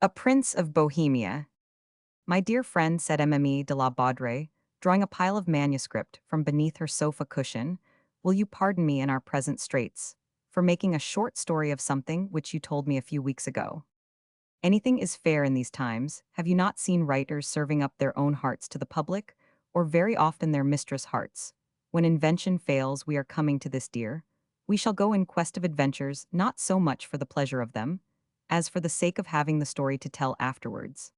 A Prince of Bohemia. My dear friend, said Mme de la Baudre, drawing a pile of manuscript from beneath her sofa cushion, will you pardon me in our present straits for making a short story of something which you told me a few weeks ago? Anything is fair in these times. Have you not seen writers serving up their own hearts to the public, or very often their mistress' hearts? When invention fails, we are coming to this, dear. We shall go in quest of adventures, not so much for the pleasure of them, as for the sake of having the story to tell afterwards.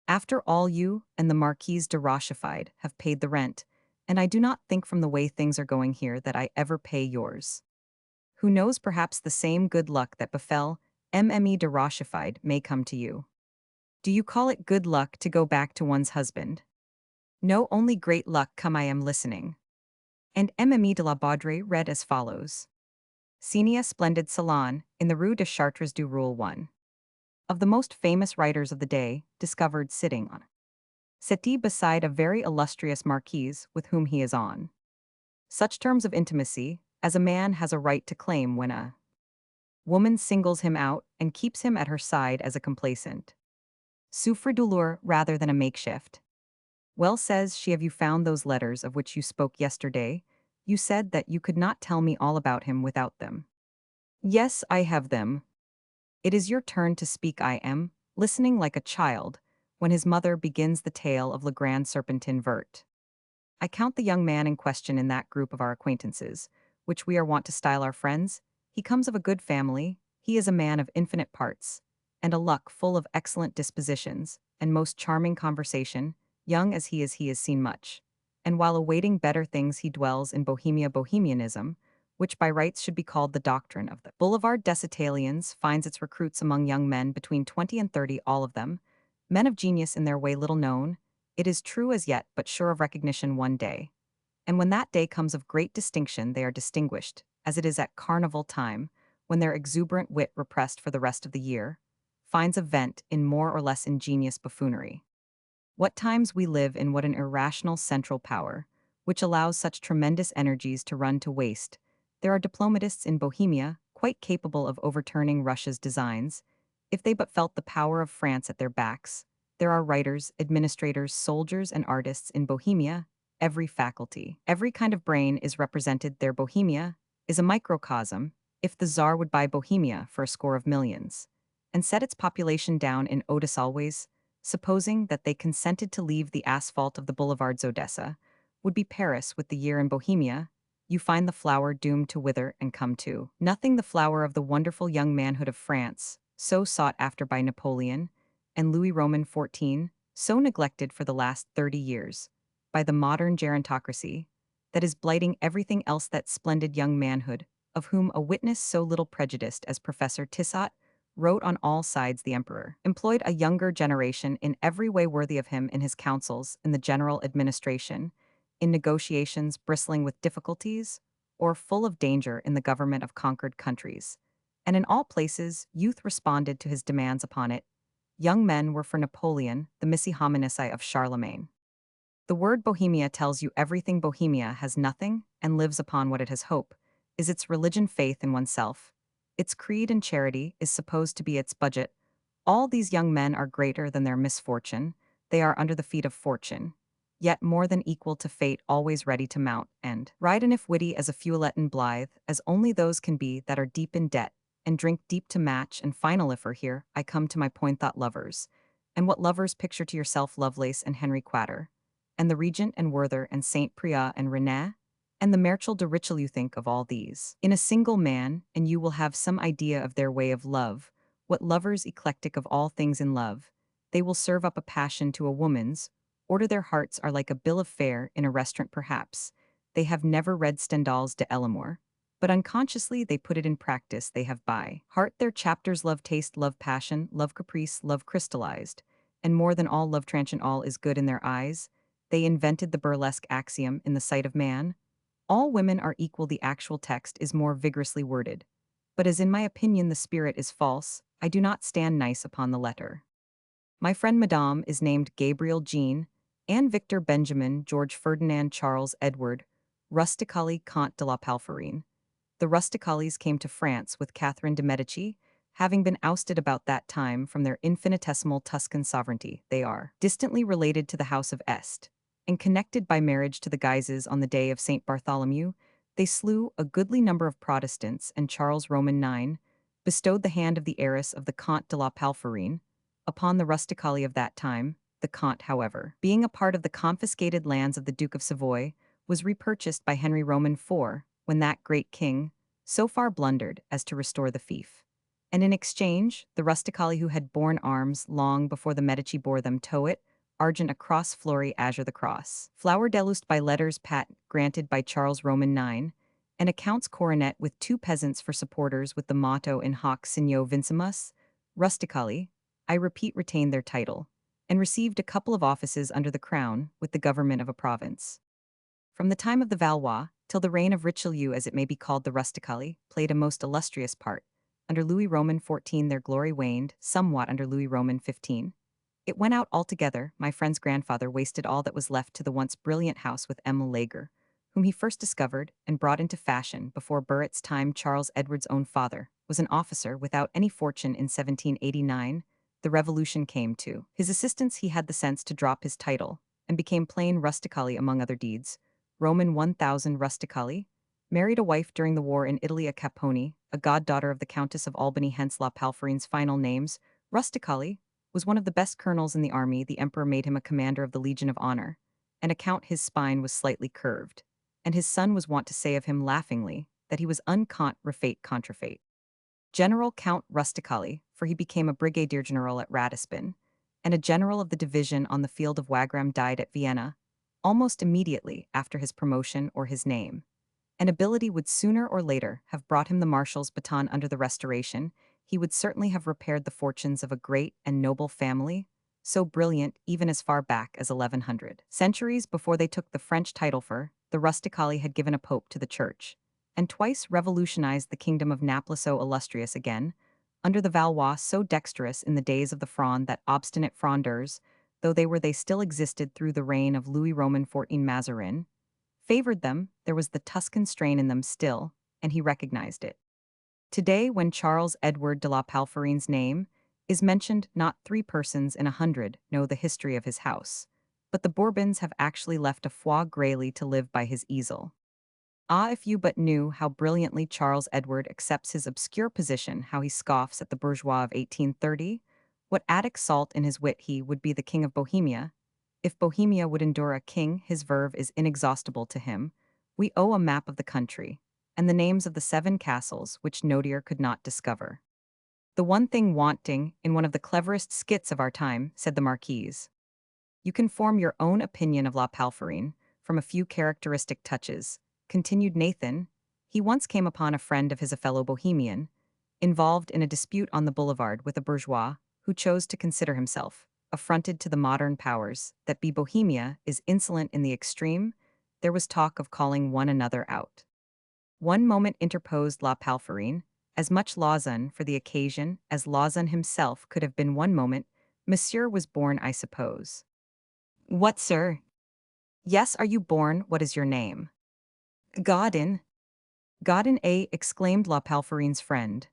After all, you and the Marquise de Rochefide have paid the rent, and I do not think from the way things are going here that I ever pay yours. Who knows, perhaps the same good luck that befell Mme de Rochefide may come to you. Do you call it good luck to go back to one's husband? No, only great luck come. I am listening. And Mme de la Baudre read as follows. Senia Splendid Salon, in the Rue de Chartres du Roule 1. Of the most famous writers of the day, discovered sitting on settee beside a very illustrious marquise with whom he is on such terms of intimacy as a man has a right to claim when a woman singles him out and keeps him at her side as a complacent souffre-douleur rather than a makeshift. Well, says she, have you found those letters of which you spoke yesterday? You said that you could not tell me all about him without them. Yes, I have them. It is your turn to speak. I am listening like a child when his mother begins the tale of Le Grand Serpentin Vert. I count the young man in question in that group of our acquaintances, which we are wont to style our friends. He comes of a good family, he is a man of infinite parts, and a luck full of excellent dispositions, and most charming conversation. Young as he is seen much. And while awaiting better things he dwells in bohemianism, which by rights should be called the doctrine of the Boulevard des Italiens, finds its recruits among young men between 20 and 30, all of them, men of genius in their way, little known, it is true as yet, but sure of recognition one day. And when that day comes, of great distinction, they are distinguished, as it is at carnival time, when their exuberant wit, repressed for the rest of the year, finds a vent in more or less ingenious buffoonery. What times we live in, what an irrational central power, which allows such tremendous energies to run to waste. There are diplomatists in Bohemia, quite capable of overturning Russia's designs, if they but felt the power of France at their backs. There are writers, administrators, soldiers, and artists in Bohemia, every faculty. Every kind of brain is represented there. Bohemia is a microcosm, if the Tsar would buy Bohemia for a score of millions, and set its population down in Odessa always, supposing that they consented to leave the asphalt of the boulevards. Odessa would be Paris with the year. In Bohemia, you find the flower doomed to wither and come to nothing, the flower of the wonderful young manhood of France, so sought after by Napoleon and Louis Roman XIV, so neglected for the last 30 years by the modern gerontocracy, that is blighting everything else. That splendid young manhood, of whom a witness so little prejudiced as Professor Tissot wrote on all sides, the emperor employed a younger generation in every way worthy of him, in his councils, in the general administration, in negotiations bristling with difficulties, or full of danger, in the government of conquered countries. And in all places, youth responded to his demands upon it. Young men were for Napoleon, the missi hominici of Charlemagne. The word Bohemia tells you everything. Bohemia has nothing and lives upon what it has hope, is its religion, faith in oneself. Its creed and charity is supposed to be its budget. All these young men are greater than their misfortune, they are under the feet of fortune, yet more than equal to fate, always ready to mount and ride, and if witty as a fulet and blithe, as only those can be that are deep in debt, and drink deep to match and final. If here I come to my point, thought lovers. And what lovers? Picture to yourself Lovelace and Henry Quater, and the Regent and Werther and Saint Priat and René, and the Marechal de Richelieu. Think of all these in a single man, and you will have some idea of their way of love. What lovers, eclectic of all things in love, they will serve up a passion to a woman's order. Their hearts are like a bill of fare in a restaurant. Perhaps they have never read Stendhal's De Elamore, but unconsciously they put it in practice. They have by heart their chapters: love, taste, love, passion, love, caprice, love crystallized, and more than all, love transient. All is good in their eyes. They invented the burlesque axiom, in the sight of man all women are equal. The actual text is more vigorously worded, but as in my opinion the spirit is false, I do not stand nice upon the letter. My friend Madame is named Gabriel Jean, Anne Victor Benjamin George Ferdinand Charles Edward, Rusticali Comte de la Palferine. The Rusticalis came to France with Catherine de' Medici. having been ousted about that time from their infinitesimal Tuscan sovereignty. They are distantly related to the House of Este, and connected by marriage to the Guises on the day of St. Bartholomew. They slew a goodly number of Protestants, and Charles Roman IX bestowed the hand of the heiress of the Comte de la Palferine upon the rusticali of that time. The Comte, however, being a part of the confiscated lands of the Duke of Savoy, was repurchased by Henry Roman IV when that great king so far blundered as to restore the fief. And in exchange, the rusticali who had borne arms long before the Medici bore them tow it, argent a cross flory azure the cross. Flower delust by letters patent granted by Charles Roman IX, and a count's coronet with two peasants for supporters with the motto in hoc signo vincimus, rusticali, I repeat retained their title, and received a couple of offices under the crown with the government of a province. From the time of the Valois till the reign of Richelieu, as it may be called, the rusticali played a most illustrious part. Under Louis Roman XIV their glory waned somewhat. Under Louis Roman XV it went out altogether. My friend's grandfather wasted all that was left to the once brilliant house with Emile Lager, whom he first discovered and brought into fashion before Burritt's time. Charles Edward's own father was an officer without any fortune in 1789. The revolution came to his assistance. He had the sense to drop his title and became plain rusticali among other deeds. Roman 1000 rusticali, married a wife during the war in Italy, a Caponi, a goddaughter of the Countess of Albany, hence La Palferine's final names. Rusticali was one of the best colonels in the army. The emperor made him a commander of the Legion of Honor, and account his spine was slightly curved, and his son was wont to say of him laughingly that he was uncont refate contrafate. General Count Rusticali, for he became a brigadier general at Ratisbon, and a general of the division on the field of Wagram, died at Vienna, almost immediately after his promotion or his name. An ability would sooner or later have brought him the marshal's baton. Under the Restoration, he would certainly have repaired the fortunes of a great and noble family, so brilliant even as far back as 1100. Centuries before they took the French title for, the rusticali had given a pope to the church, and twice revolutionized the kingdom of Naples. So illustrious again, under the Valois, so dexterous in the days of the Fronde, that obstinate Frondeurs, though they still existed through the reign of Louis Roman XIV Mazarin, favored them. There was the Tuscan strain in them still, and he recognized it. Today, when Charles Edward de la Palferine's name is mentioned, not 3 persons in 100 know the history of his house, but the Bourbons have actually left a foie grayly to live by his easel. Ah, if you but knew how brilliantly Charles Edward accepts his obscure position, how he scoffs at the bourgeois of 1830, what Attic salt in his wit. He would be the king of Bohemia. If Bohemia would endure a king, his verve is inexhaustible to him. We owe a map of the country, and the names of the 7 castles which Nodier could not discover. The one thing wanting in one of the cleverest skits of our time, said the Marquise. You can form your own opinion of La Palferine from a few characteristic touches, continued Nathan. He once came upon a friend of his, a fellow Bohemian, involved in a dispute on the boulevard with a bourgeois who chose to consider himself affronted to the modern powers that be. Bohemia is insolent in the extreme. There was talk of calling one another out. One moment, interposed La Palferine, as much Lausanne for the occasion as Lausanne himself could have been. One moment. Monsieur was born, I suppose. What, sir? Yes, are you born? What is your name? Godin. Godin, exclaimed La Palferine's friend.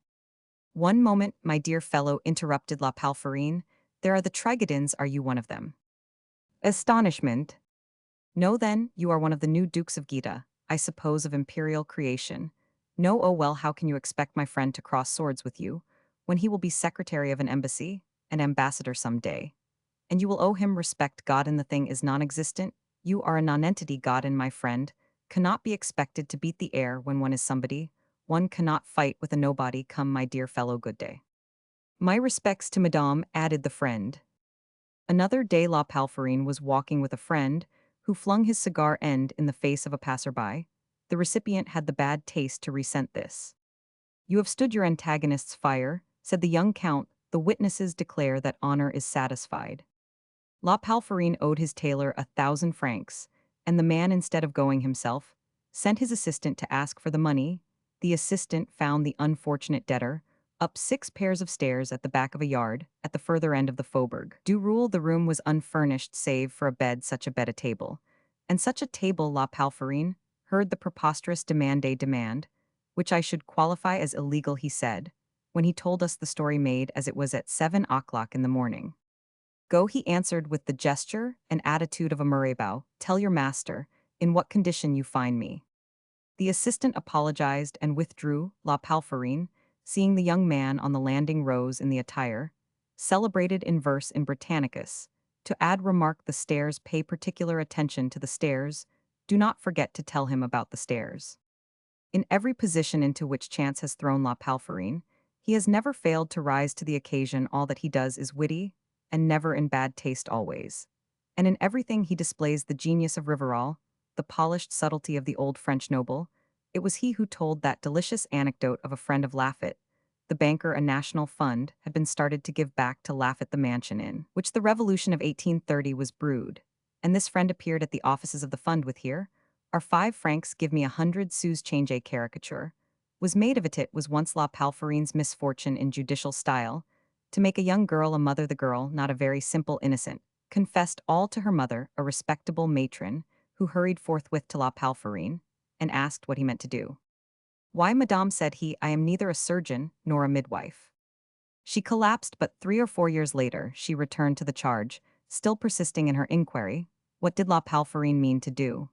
One moment, my dear fellow, interrupted La Palferine. There are the Trigadins, are you one of them? Astonishment. No, then, you are one of the new Dukes of Gita, I suppose, of imperial creation. No, oh well, how can you expect my friend to cross swords with you, when he will be secretary of an embassy, an ambassador some day? And you will owe him respect. Godin, the thing is non-existent. You are a nonentity. Godin, my friend, cannot be expected to beat the air when one is somebody. One cannot fight with a nobody. Come, my dear fellow, good day. My respects to Madame, added the friend. Another day La Palferine was walking with a friend, who flung his cigar end in the face of a passerby. The recipient had the bad taste to resent this. You have stood your antagonist's fire, said the young count. The witnesses declare that honor is satisfied. La Palferine owed his tailor 1,000 francs, and the man, instead of going himself, sent his assistant to ask for the money. The assistant found the unfortunate debtor up 6 pairs of stairs at the back of a yard, at the further end of the faubourg. Du rule, the room was unfurnished save for a bed, such a bed, a table. And such a table. La Palferine heard the preposterous demand, which I should qualify as illegal, he said, when he told us the story made as it was at 7 o'clock in the morning. Go, he answered with the gesture and attitude of a Murray-bow, tell your master, in what condition you find me. The assistant apologized and withdrew. La Palferine, seeing the young man on the landing, rose in the attire, celebrated in verse in Britannicus. To add remark the stairs, pay particular attention to the stairs, do not forget to tell him about the stairs. In every position into which chance has thrown La Palferine, he has never failed to rise to the occasion. All that he does is witty, and never in bad taste always. And in everything he displays the genius of Rivarol, the polished subtlety of the old French noble. It was he who told that delicious anecdote of a friend of Laffitte. The banker, a national fund, had been started to give back to Laffitte the mansion in which the Revolution of 1830 was brewed, and this friend appeared at the offices of the fund with here, "Are 5 francs, give me 100 sous change." A caricature was made of it. It was once La Palferine's misfortune in judicial style to make a young girl a mother. The girl, not a very simple innocent, confessed all to her mother, a respectable matron, who hurried forthwith to La Palferine and asked what he meant to do. "Why, madame," said he, "I am neither a surgeon nor a midwife." She collapsed, but 3 or 4 years later she returned to the charge, still persisting in her inquiry. What did La Palferine mean to do?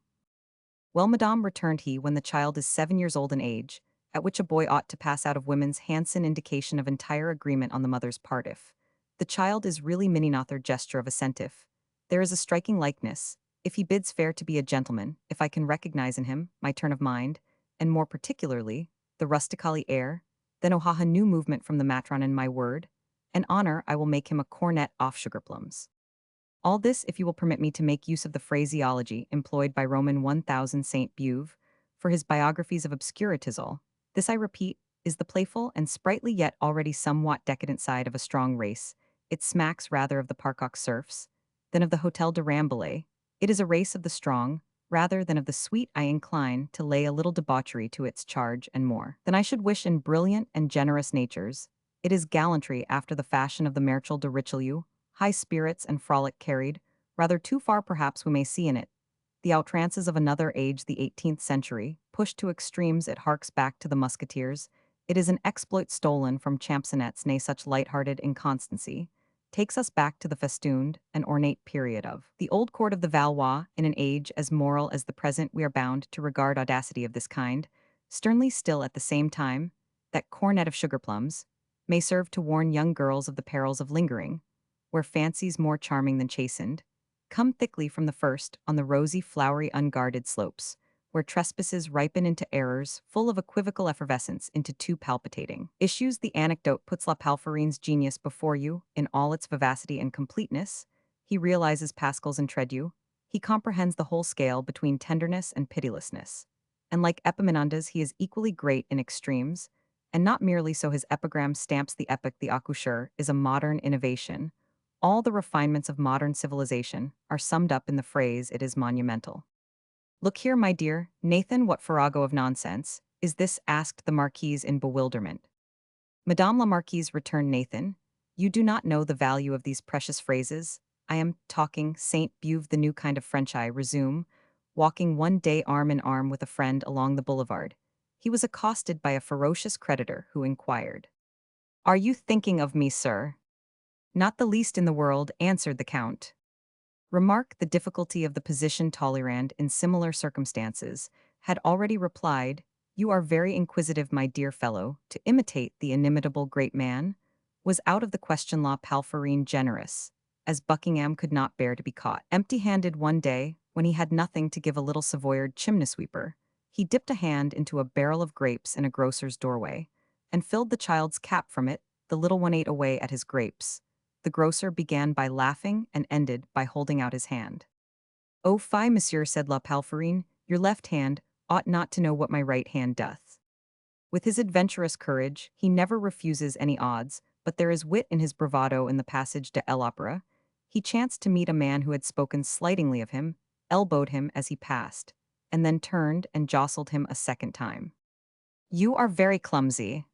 "Well, madame," returned he, "when the child is 7 years old in age, at which a boy ought to pass out of women's hands, an indication of entire agreement on the mother's part. If the child is really mininoth, gesture of assent. If there is a striking likeness, if he bids fair to be a gentleman, if I can recognize in him my turn of mind, and more particularly the rustically air, then ohaha, new movement from the matron, in my word and honor, I will make him a cornet off sugarplums. All this, if you will permit me to make use of the phraseology employed by Roman 1000 Saint Beuve for his biographies of obscuritisol, this, I repeat, is the playful and sprightly yet already somewhat decadent side of a strong race. It smacks rather of the Parcoq serfs than of the Hotel de Rambouillet. It is a race of the strong rather than of the sweet. I incline to lay a little debauchery to its charge, and more than I should wish in brilliant and generous natures. It is gallantry after the fashion of the Marechal de Richelieu, high spirits and frolic carried, rather too far perhaps we may see in it, the outrances of another age, the 18th century, pushed to extremes. It harks back to the musketeers. It is an exploit stolen from champsonets, nay such light-hearted inconstancy takes us back to the festooned and ornate period of the old court of the Valois. In an age as moral as the present, we are bound to regard audacity of this kind sternly. Still, at the same time, that cornet of sugarplums may serve to warn young girls of the perils of lingering, where fancies more charming than chastened come thickly from the first on the rosy, flowery, unguarded slopes, where trespasses ripen into errors full of equivocal effervescence into too palpitating issues. The anecdote puts La Palferine's genius before you in all its vivacity and completeness. He realizes Pascal's entreaty. He comprehends the whole scale between tenderness and pitilessness. And like Epaminondas, he is equally great in extremes, and not merely so. His epigram stamps the epic. The accoucheur is a modern innovation. All the refinements of modern civilization are summed up in the phrase, it is monumental. "Look here, my dear Nathan, what farrago of nonsense is this?" asked the Marquise in bewilderment. "Madame la Marquise," returned Nathan, "you do not know the value of these precious phrases. I am talking Saint Beuve, the new kind of French." I resume, walking one day arm in arm with a friend along the boulevard. He was accosted by a ferocious creditor who inquired, "Are you thinking of me, sir?" "Not the least in the world," answered the Count. Remark the difficulty of the position. Talleyrand, in similar circumstances, had already replied, "You are very inquisitive, my dear fellow, to imitate the inimitable great man," was out of the question. La Palferine, generous, as Buckingham, could not bear to be caught empty-handed. One day, when he had nothing to give a little Savoyard chimney-sweeper, he dipped a hand into a barrel of grapes in a grocer's doorway, and filled the child's cap from it. The little one ate away at his grapes. The grocer began by laughing and ended by holding out his hand. "Oh fie, monsieur," said La Palferine, "your left hand ought not to know what my right hand doth." With his adventurous courage, he never refuses any odds, but there is wit in his bravado. In the passage de l'Opera, he chanced to meet a man who had spoken slightingly of him, elbowed him as he passed, and then turned and jostled him a second time. "You are very clumsy."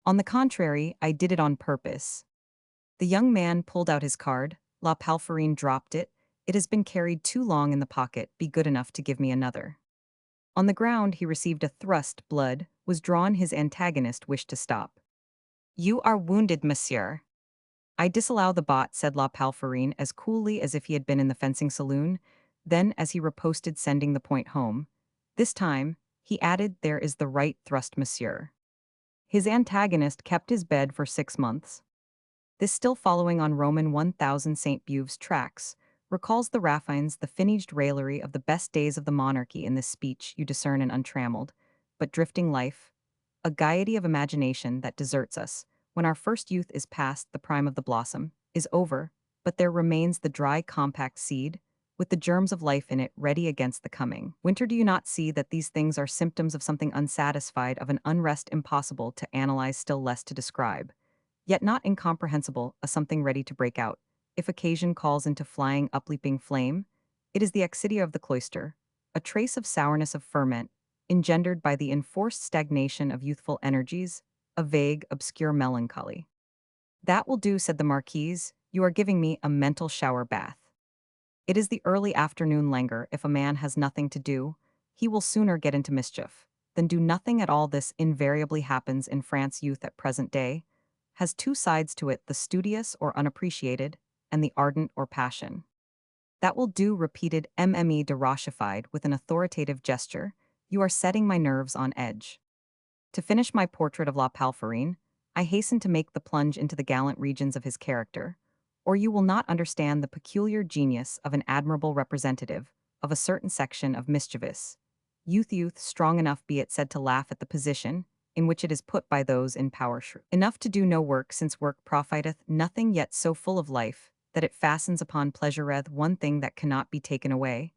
"On the contrary, I did it on purpose." The young man pulled out his card. La Palferine dropped it. "It has been carried too long in the pocket. Be good enough to give me another." On the ground he received a thrust. Blood was drawn. His antagonist wished to stop. You are wounded, monsieur. I disallow the bot, said La Palferine as coolly as if he had been in the fencing saloon. Then, as he riposted, sending the point home, this time, he added, there is the right thrust, monsieur. His antagonist kept his bed for 6 months. This, still following on Roman 1000 St. Beuve's tracks, recalls the Raffines the finished raillery of the best days of the monarchy. In this speech you discern an untrammeled, but drifting life, a gaiety of imagination that deserts us, when our first youth is past, the prime of the blossom is over, but there remains the dry compact seed, with the germs of life in it ready against the coming winter. Do you not see that these things are symptoms of something unsatisfied, of an unrest impossible to analyze, still less to describe? Yet not incomprehensible, a something ready to break out, if occasion calls into flying upleaping flame? It is the exidia of the cloister, a trace of sourness of ferment, engendered by the enforced stagnation of youthful energies, a vague, obscure melancholy. That will do, said the Marquise. You are giving me a mental shower bath. It is the early afternoon languor. If a man has nothing to do, he will sooner get into mischief than do nothing at all. This invariably happens in France. Youth at present day has two sides to it, the studious or unappreciated, and the ardent or passion. That will do, repeated Mme de Rochefide with an authoritative gesture. You are setting my nerves on edge. To finish my portrait of La Palferine, I hasten to make the plunge into the gallant regions of his character, or you will not understand the peculiar genius of an admirable representative of a certain section of mischievous youth, strong enough, be it said, to laugh at the position in which it is put by those in power, enough to do no work, since work profiteth nothing, yet so full of life that it fastens upon pleasureth one thing that cannot be taken away,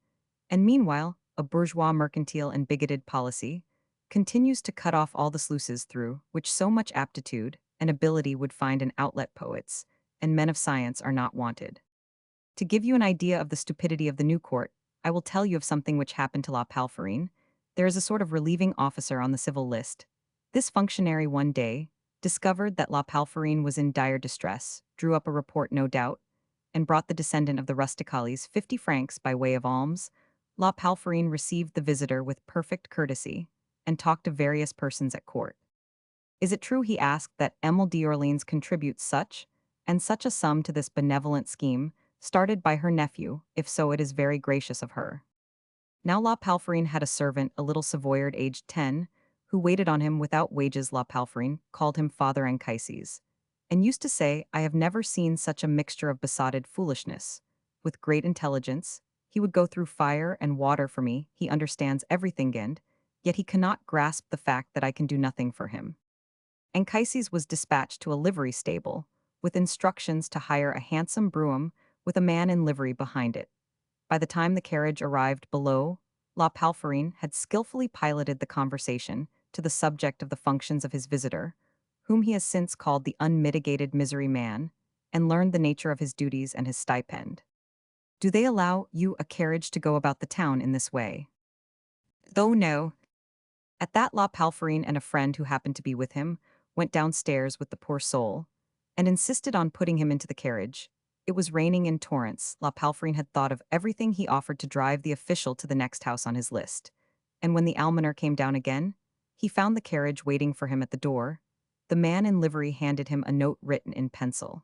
and meanwhile a bourgeois mercantile and bigoted policy continues to cut off all the sluices through which so much aptitude and ability would find an outlet. Poets and men of science are not wanted. To give you an idea of the stupidity of the new court, I will tell you of something which happened to La Palferine. There is a sort of relieving officer on the civil list. This functionary one day discovered that La Palferine was in dire distress, drew up a report, no doubt, and brought the descendant of the rusticales 50 francs by way of alms. La Palferine received the visitor with perfect courtesy and talked to various persons at court. Is it true, he asked, that Emile d'Orleans contributes such and such a sum to this benevolent scheme, started by her nephew? If so, it is very gracious of her. Now La Palferine had a servant, a little Savoyard aged 10, who waited on him without wages. La Palferine called him Father Anchises, and used to say, I have never seen such a mixture of besotted foolishness. With great intelligence, he would go through fire and water for me. He understands everything, and yet he cannot grasp the fact that I can do nothing for him. Anchises was dispatched to a livery stable, with instructions to hire a handsome brougham with a man in livery behind it. By the time the carriage arrived below, La Palferine had skillfully piloted the conversation to the subject of the functions of his visitor, whom he has since called the unmitigated misery man, and learned the nature of his duties and his stipend. Do they allow you a carriage to go about the town in this way? Though no. At that, La Palferine and a friend who happened to be with him went downstairs with the poor soul, and insisted on putting him into the carriage. It was raining in torrents. La Palferine had thought of everything. He offered to drive the official to the next house on his list, and when the almoner came down again, he found the carriage waiting for him at the door. The man in livery handed him a note written in pencil.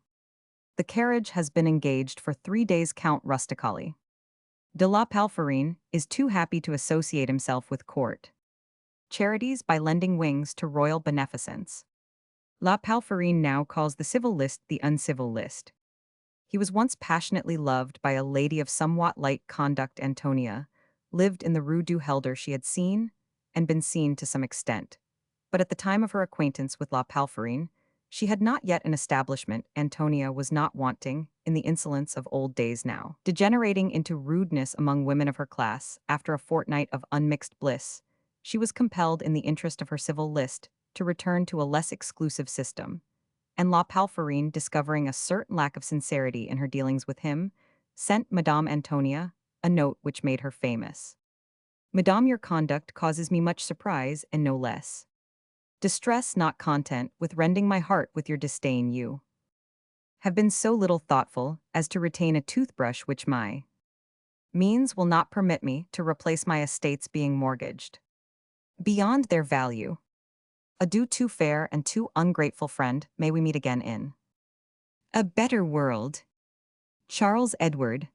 The carriage has been engaged for 3 days. Count Rusticali. De La Palferine is too happy to associate himself with court charities by lending wings to royal beneficence. La Palferine now calls the civil list the uncivil list. He was once passionately loved by a lady of somewhat light conduct. Antonia lived in the Rue du Helder. She had seen and been seen to some extent, but at the time of her acquaintance with La Palferine, she had not yet an establishment. Antonia was not wanting in the insolence of old days, now degenerating into rudeness among women of her class. After a fortnight of unmixed bliss, she was compelled, in the interest of her civil list, to return to a less exclusive system, and La Palferine, discovering a certain lack of sincerity in her dealings with him, sent Madame Antonia a note which made her famous. Madame, your conduct causes me much surprise, and no less distress, not content with rending my heart with your disdain. You have been so little thoughtful as to retain a toothbrush which my means will not permit me to replace, my estates being mortgaged beyond their value. Adieu, too fair and too ungrateful friend, may we meet again in a better world. Charles Edward.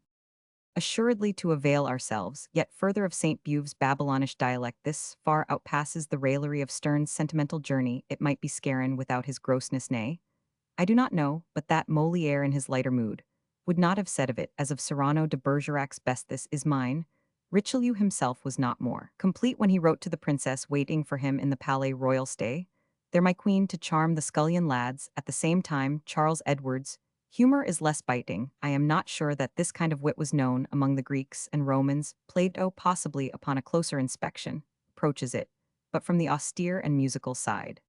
Assuredly to avail ourselves, yet further of St. Buve's Babylonish dialect, this far outpasses the raillery of Sterne's sentimental journey, it might be Scarron without his grossness, nay. I do not know, but that Molière in his lighter mood would not have said of it as of Cyrano de Bergerac's best this is mine. Richelieu himself was not more complete when he wrote to the princess waiting for him in the Palais Royal, stay there my queen to charm the scullion lads. At the same time, Charles Edward's humor is less biting. I am not sure that this kind of wit was known among the Greeks and Romans. Plato, possibly upon a closer inspection, approaches it, but from the austere and musical side.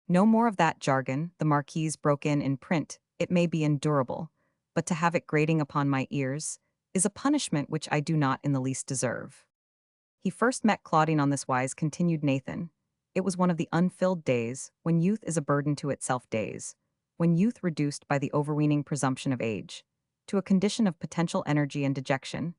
No more of that jargon, the Marquise broke in print, it may be endurable, but to have it grating upon my ears is a punishment which I do not in the least deserve. He first met Claudine on this wise, continued Nathan. It was one of the unfilled days, when youth is a burden to itself days, when youth reduced by the overweening presumption of age, to a condition of potential energy and dejection,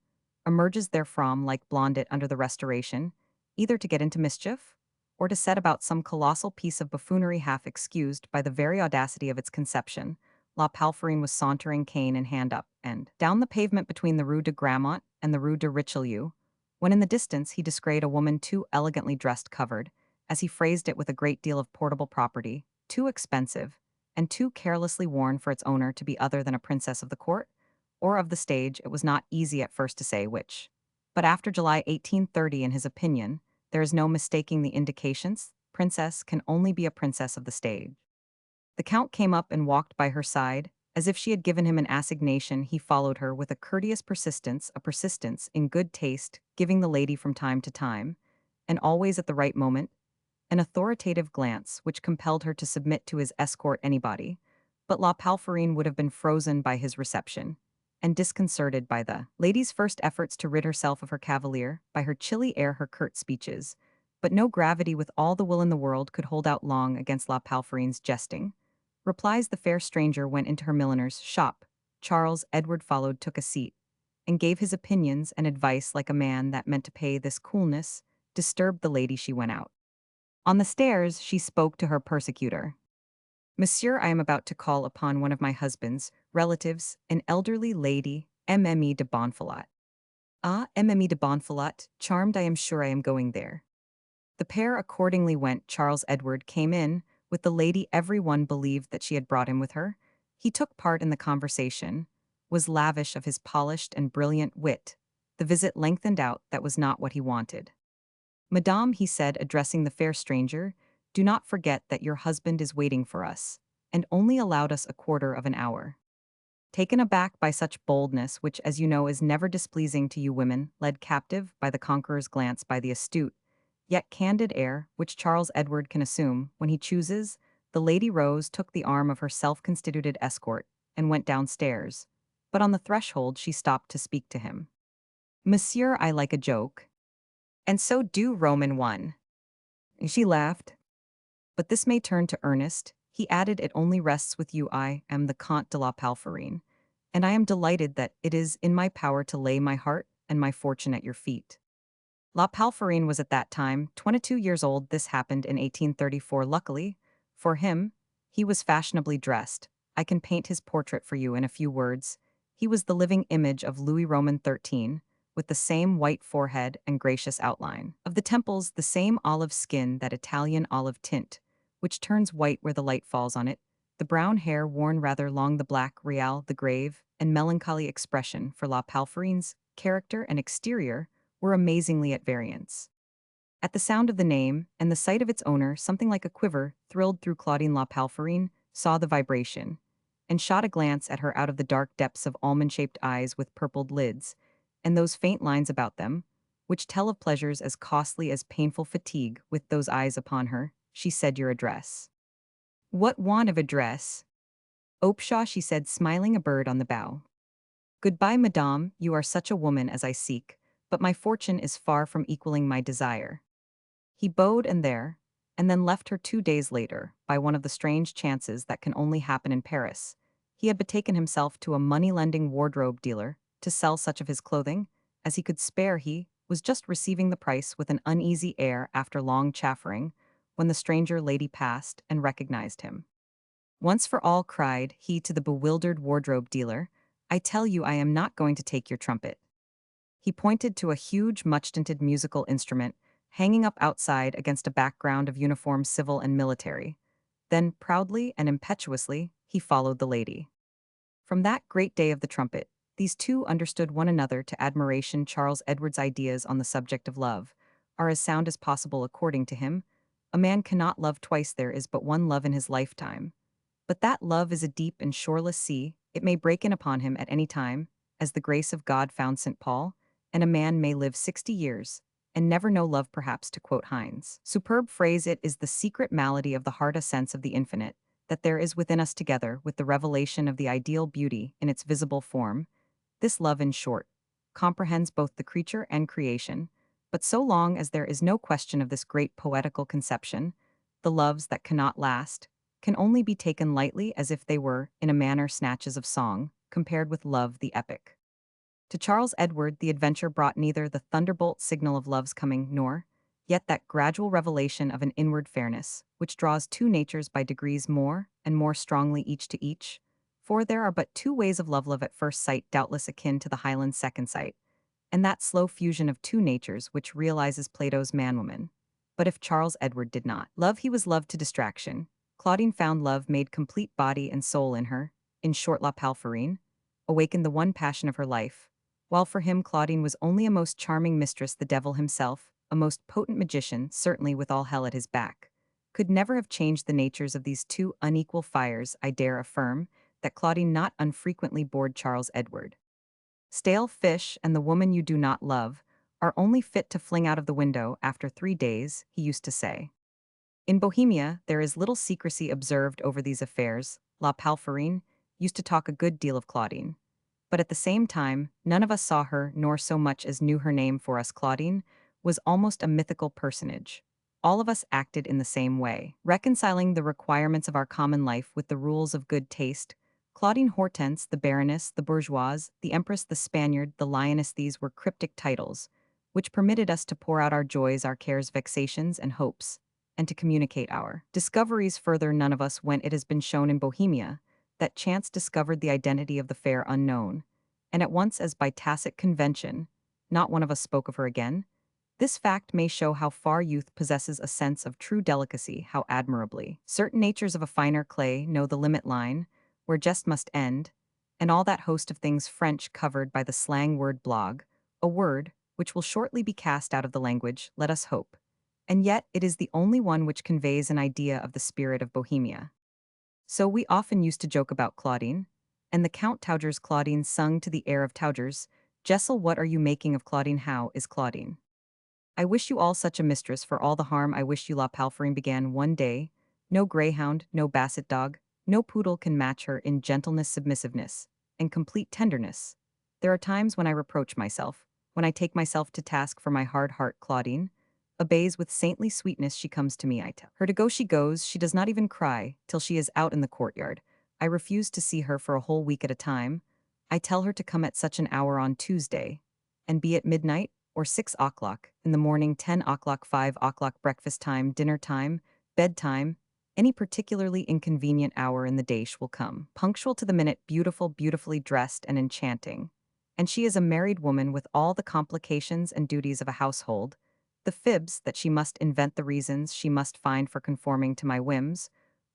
emerges therefrom like Blondet under the Restoration, either to get into mischief, or to set about some colossal piece of buffoonery half excused by the very audacity of its conception. La Palferine was sauntering cane in hand up and down the pavement between the Rue de Grammont and the Rue de Richelieu, when in the distance he descried a woman too elegantly dressed covered, as he phrased it with a great deal of portable property, too expensive, and too carelessly worn for its owner to be other than a princess of the court, or of the stage. It was not easy at first to say which. But after July 1830, in his opinion, there is no mistaking the indications. Princess can only be a princess of the stage. The count came up and walked by her side. As if she had given him an assignation, he followed her with a courteous persistence, a persistence in good taste, giving the lady from time to time, and always at the right moment, an authoritative glance which compelled her to submit to his escort anybody. But La Palferine would have been frozen by his reception, and disconcerted by the lady's first efforts to rid herself of her cavalier, by her chilly air, her curt speeches. But no gravity with all the will in the world could hold out long against La Palferine's jesting. Replies the fair stranger went into her milliner's shop. Charles Edward followed, took a seat, and gave his opinions and advice like a man that meant to pay this coolness, disturbed the lady, she went out. On the stairs, she spoke to her persecutor. Monsieur, I am about to call upon one of my husband's relatives, an elderly lady, Mme de Bonfilat. Ah, Mme de Bonfilat, charmed, I am sure I am going there. The pair accordingly went. Charles Edward came in, with the lady. Everyone believed that she had brought him with her. He took part in the conversation, was lavish of his polished and brilliant wit. The visit lengthened out, that was not what he wanted. Madame, he said, addressing the fair stranger, do not forget that your husband is waiting for us, and only allowed us a quarter of an hour. Taken aback by such boldness, which, as you know, is never displeasing to you women, led captive by the conqueror's glance, by the astute, yet candid air which Charles Edward can assume when he chooses, the lady rose, took the arm of her self-constituted escort, and went downstairs. But on the threshold she stopped to speak to him. Monsieur, I like a joke. And so do Roman one. She laughed. But this may turn to earnest. He added, it only rests with you. I am the Comte de la Palferine, and I am delighted that it is in my power to lay my heart and my fortune at your feet. La Palferine was at that time 22 years old. This happened in 1834. Luckily for him, he was fashionably dressed. I can paint his portrait for you in a few words. He was the living image of Louis Roman XIII, with the same white forehead and gracious outline. Of the temples, the same olive skin, that Italian olive tint, which turns white where the light falls on it, the brown hair worn rather long, the black real, the grave and melancholy expression. For La Palferine's character and exterior were amazingly at variance. At the sound of the name and the sight of its owner, something like a quiver thrilled through Claudine. La Palferine saw the vibration, and shot a glance at her out of the dark depths of almond-shaped eyes with purpled lids, and those faint lines about them, which tell of pleasures as costly as painful fatigue. With those eyes upon her, she said, your address. What want of address? Opshaw, she said, smiling, a bird on the bough. Goodbye, madame, you are such a woman as I seek, but my fortune is far from equaling my desire. He bowed and then left her 2 days later. By one of the strange chances that can only happen in Paris, he had betaken himself to a money-lending wardrobe dealer to sell such of his clothing as he could spare. He was just receiving the price with an uneasy air after long chaffering, when the stranger lady passed and recognized him. Once for all, cried he to the bewildered wardrobe dealer, I tell you I am not going to take your trumpet. He pointed to a huge, much-tinted musical instrument hanging up outside against a background of uniform civil and military. Then, proudly and impetuously, he followed the lady. From that great day of the trumpet, these two understood one another to admiration. Charles Edward's ideas on the subject of love are as sound as possible according to him. A man cannot love twice, there is but one love in his lifetime. But that love is a deep and shoreless sea, it may break in upon him at any time, as the grace of God found St. Paul, and a man may live 60 years, and never know love, perhaps, to quote Heine's superb phrase, it is the secret malady of the heart, a sense of the infinite, that there is within us together with the revelation of the ideal beauty in its visible form. This love, in short, comprehends both the creature and creation, but so long as there is no question of this great poetical conception, the loves that cannot last can only be taken lightly, as if they were, in a manner, snatches of song, compared with love the epic. To Charles Edward the adventure brought neither the thunderbolt signal of love's coming nor, yet that gradual revelation of an inward fairness, which draws two natures by degrees more and more strongly each to each. For there are but two ways of love at first sight, doubtless akin to the Highland second sight, and that slow fusion of two natures which realizes Plato's man-woman. But if Charles Edward did not love, he was loved to distraction. Claudine found love made complete body and soul in her, in short, La Palferine awakened the one passion of her life, while for him Claudine was only a most charming mistress. The devil himself, a most potent magician, certainly with all hell at his back, could never have changed the natures of these two unequal fires. I dare affirm that Claudine not unfrequently bored Charles Edward. Stale fish and the woman you do not love are only fit to fling out of the window after 3 days, he used to say. In Bohemia, there is little secrecy observed over these affairs. La Palferine used to talk a good deal of Claudine. But at the same time, none of us saw her nor so much as knew her name. For us, Claudine was almost a mythical personage. All of us acted in the same way, reconciling the requirements of our common life with the rules of good taste. Claudine Hortense, the Baroness, the Bourgeoise, the Empress, the Spaniard, the Lioness, these were cryptic titles, which permitted us to pour out our joys, our cares, vexations, and hopes, and to communicate our discoveries further. None of us went. It has been shown in Bohemia that chance discovered the identity of the fair unknown, and at once, as by tacit convention, not one of us spoke of her again. This fact may show how far youth possesses a sense of true delicacy, how admirably certain natures of a finer clay know the limit line, where jest must end, and all that host of things French covered by the slang word blog, a word which will shortly be cast out of the language, let us hope. And yet it is the only one which conveys an idea of the spirit of Bohemia. So we often used to joke about Claudine, and the Count Tauger's Claudine sung to the air of Tauger's, Jessel, what are you making of Claudine? How is Claudine? I wish you all such a mistress for all the harm I wish you. La Palferine began one day. No greyhound, no basset dog, no poodle can match her in gentleness, submissiveness, and complete tenderness. There are times when I reproach myself, when I take myself to task for my hard heart. Claudine obeys with saintly sweetness. She comes to me, I tell her to go, she goes, she does not even cry till she is out in the courtyard. I refuse to see her for a whole week at a time. I tell her to come at such an hour on Tuesday, and be at midnight, or 6 o'clock, in the morning, 10 o'clock, 5 o'clock, breakfast time, dinner time, bedtime, any particularly inconvenient hour in the day she will come, punctual to the minute, beautiful, beautifully dressed and enchanting. And she is a married woman with all the complications and duties of a household, the fibs that she must invent, the reasons she must find for conforming to my whims,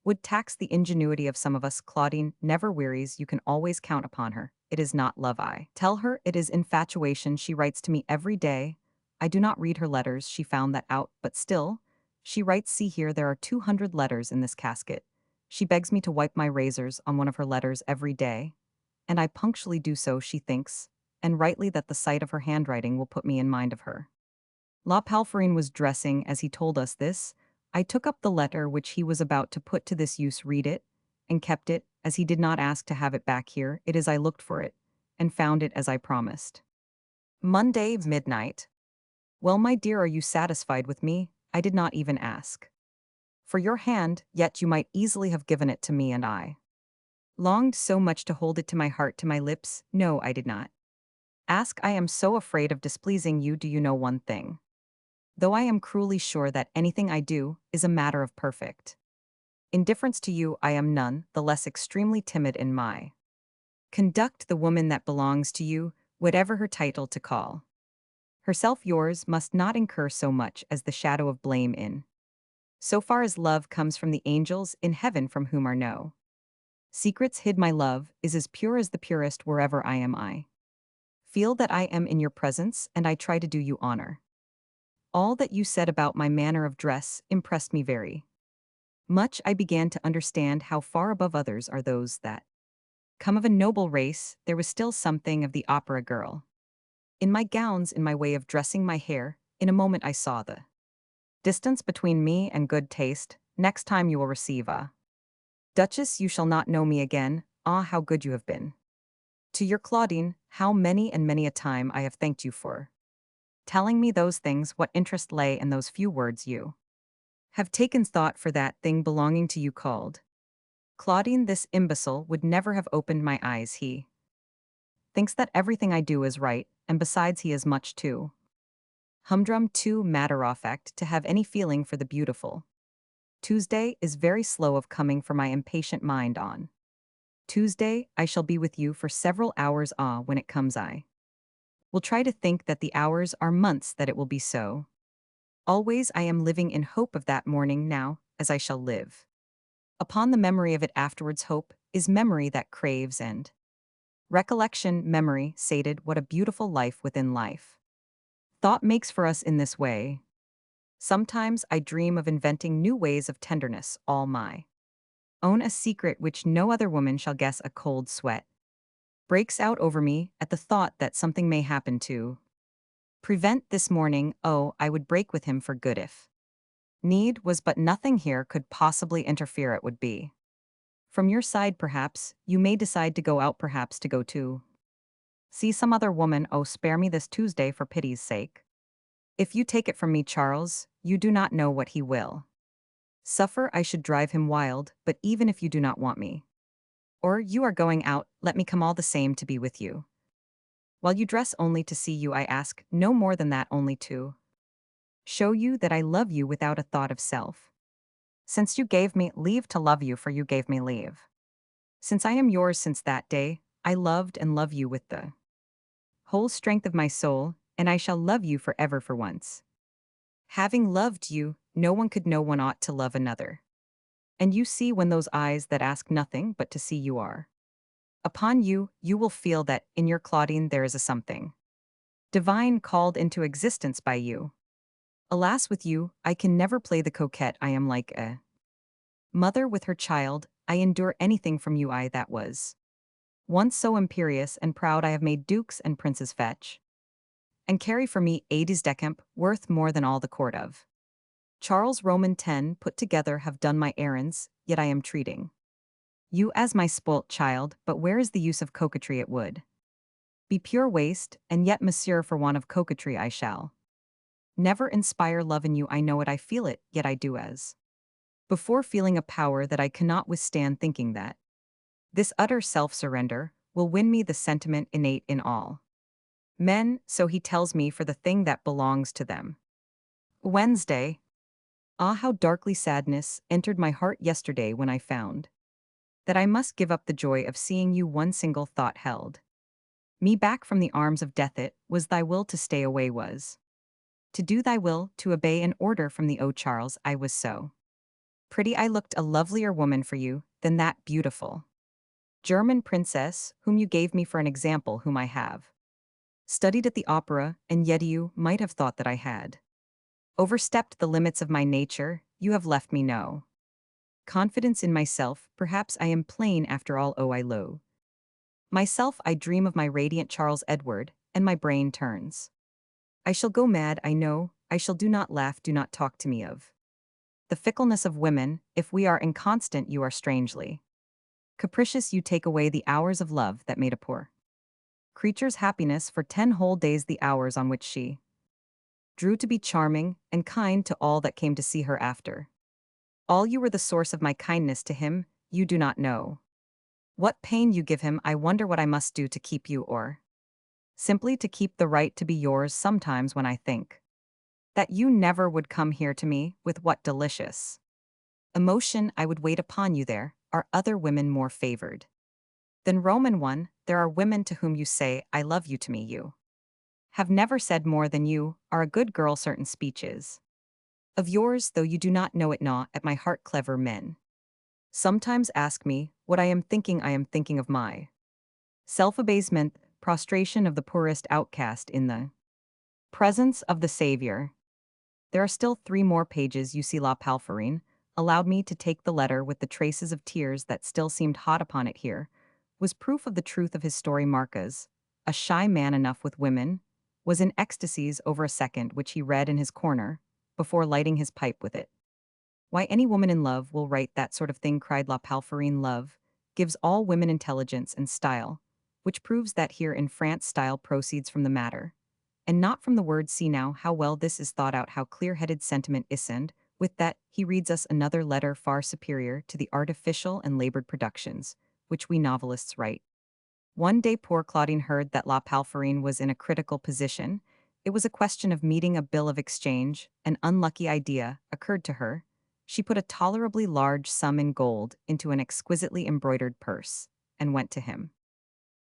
would tax the ingenuity of some of us. Claudine never wearies, you can always count upon her. It is not love, I tell her, it is infatuation. She writes to me every day. I do not read her letters, she found that out, but still, she writes. See here, there are 200 letters in this casket. She begs me to wipe my razors on one of her letters every day, and I punctually do so. She thinks, and rightly, that the sight of her handwriting will put me in mind of her. La Palferine was dressing as he told us this. I took up the letter which he was about to put to this use, read it, and kept it, as he did not ask to have it back here. It is I looked for it, and found it as I promised. Monday, midnight. Well, my dear, are you satisfied with me? I did not even ask for your hand, yet you might easily have given it to me, and I longed so much to hold it to my heart, to my lips. No, I did not ask. I am so afraid of displeasing you. Do you know one thing? though I am cruelly sure that anything I do is a matter of perfect indifference to you. I am none the less extremely timid in my conduct. The woman that belongs to you, whatever her title to call herself yours, must not incur so much as the shadow of blame in so far as love comes from the angels in heaven, from whom are no secrets hid. My love is as pure as the purest wherever I am. I feel that I am in your presence, and I try to do you honor. All that you said about my manner of dress impressed me very much. I began to understand how far above others are those that come of a noble race. There was still something of the opera girl in my gowns, in my way of dressing my hair. In a moment I saw the distance between me and good taste. Next time you will receive a duchess, you shall not know me again. Ah, how good you have been to your Claudine! How many and many a time I have thanked you for telling me those things. What interest lay in those few words! You have taken thought for that thing belonging to you called Claudine. This imbecile would never have opened my eyes. He thinks that everything I do is right, and besides he is much too humdrum, too matter-of-fact, to have any feeling for the beautiful. Tuesday is very slow of coming for my impatient mind. On Tuesday I shall be with you for several hours. Ah, when it comes I will try to think that the hours are months, that it will be so. Always I am living in hope of that morning now, as I shall live upon the memory of it afterwards. Hope is memory that craves, and recollection memory sated. What a beautiful life within life thought makes for us in this way. Sometimes I dream of inventing new ways of tenderness, all my own, a secret which no other woman shall guess. A cold sweat breaks out over me at the thought that something may happen to prevent this morning. Oh, I would break with him for good if need was, but nothing here could possibly interfere. It would be from your side. Perhaps you may decide to go out, perhaps to go to see some other woman. Oh, spare me this Tuesday, for pity's sake. If you take it from me, Charles, you do not know what he will suffer. I should drive him wild, but even if you do not want me, or you are going out, let me come all the same to be with you. While you dress only to see you, I ask no more than that, only to show you that I love you without a thought of self. Since you gave me leave to love you, for you gave me leave. Since I am yours, since that day, I loved and love you with the whole strength of my soul, and I shall love you forever. For once having loved you, no one could know one ought to love another. And you see, when those eyes that ask nothing but to see you are upon you, you will feel that in your Claudine there is a something divine called into existence by you. Alas, with you, I can never play the coquette. I am like a mother with her child. I endure anything from you. I that was once so imperious and proud, I have made dukes and princes fetch and carry for me aides de camp, worth more than all the court of Charles Roman 10 put together have done my errands. Yet I am treating you as my spoilt child. But where is the use of coquetry? It would be pure waste, and yet, monsieur, for want of coquetry I shall never inspire love in you. I know it, I feel it, yet I do as before, feeling a power that I cannot withstand, thinking that this utter self-surrender will win me the sentiment innate in all men. So he tells me, for the thing that belongs to them. Wednesday. Ah, how darkly sadness entered my heart yesterday when I found that I must give up the joy of seeing you. One single thought held me back from the arms of death. It was thy will to stay away, was to do thy will, to obey an order from the. Oh, Charles, I was so pretty. I looked a lovelier woman for you than that beautiful German princess whom you gave me for an example, whom I have studied at the opera, and yet you might have thought that I had overstepped the limits of my nature. You have left me no confidence in myself. Perhaps I am plain after all. Oh, I loathe myself. I dream of my radiant Charles Edward, and my brain turns. I shall go mad, I know. I shall. Do not laugh, do not talk to me of the fickleness of women. If we are inconstant, you are strangely capricious. You take away the hours of love that made a poor creature's happiness for 10 whole days, the hours on which she drew to be charming and kind to all that came to see her after all. You were the source of my kindness to him. You do not know what pain you give him. I wonder what I must do to keep you, or simply to keep the right to be yours. Sometimes when I think that you never would come here to me with what delicious emotion I would wait upon you there, are other women more favored than Roman one, there are women to whom you say, I love you to me you have never said more than you are a good girl certain speeches. Of yours, though you do not know it gnaw at my heart clever men. Sometimes ask me, what I am thinking of my self-abasement, prostration of the poorest outcast in the presence of the Savior. There are still 3 more pages, you see La Palferine allowed me to take the letter with the traces of tears that still seemed hot upon it here, was proof of the truth of his story Marcas, a shy man enough with women, was in ecstasies over a second which he read in his corner, before lighting his pipe with it. Why any woman in love will write that sort of thing, cried La Palferine. Love gives all women intelligence and style, which proves that here in France style proceeds from the matter, and not from the word. See now how well this is thought out, how clear-headed sentiment isned. With that, he reads us another letter far superior to the artificial and labored productions, which we novelists write. One day poor Claudine heard that La Palferine was in a critical position. It was a question of meeting a bill of exchange. An unlucky idea occurred to her. She put a tolerably large sum in gold into an exquisitely embroidered purse, and went to him.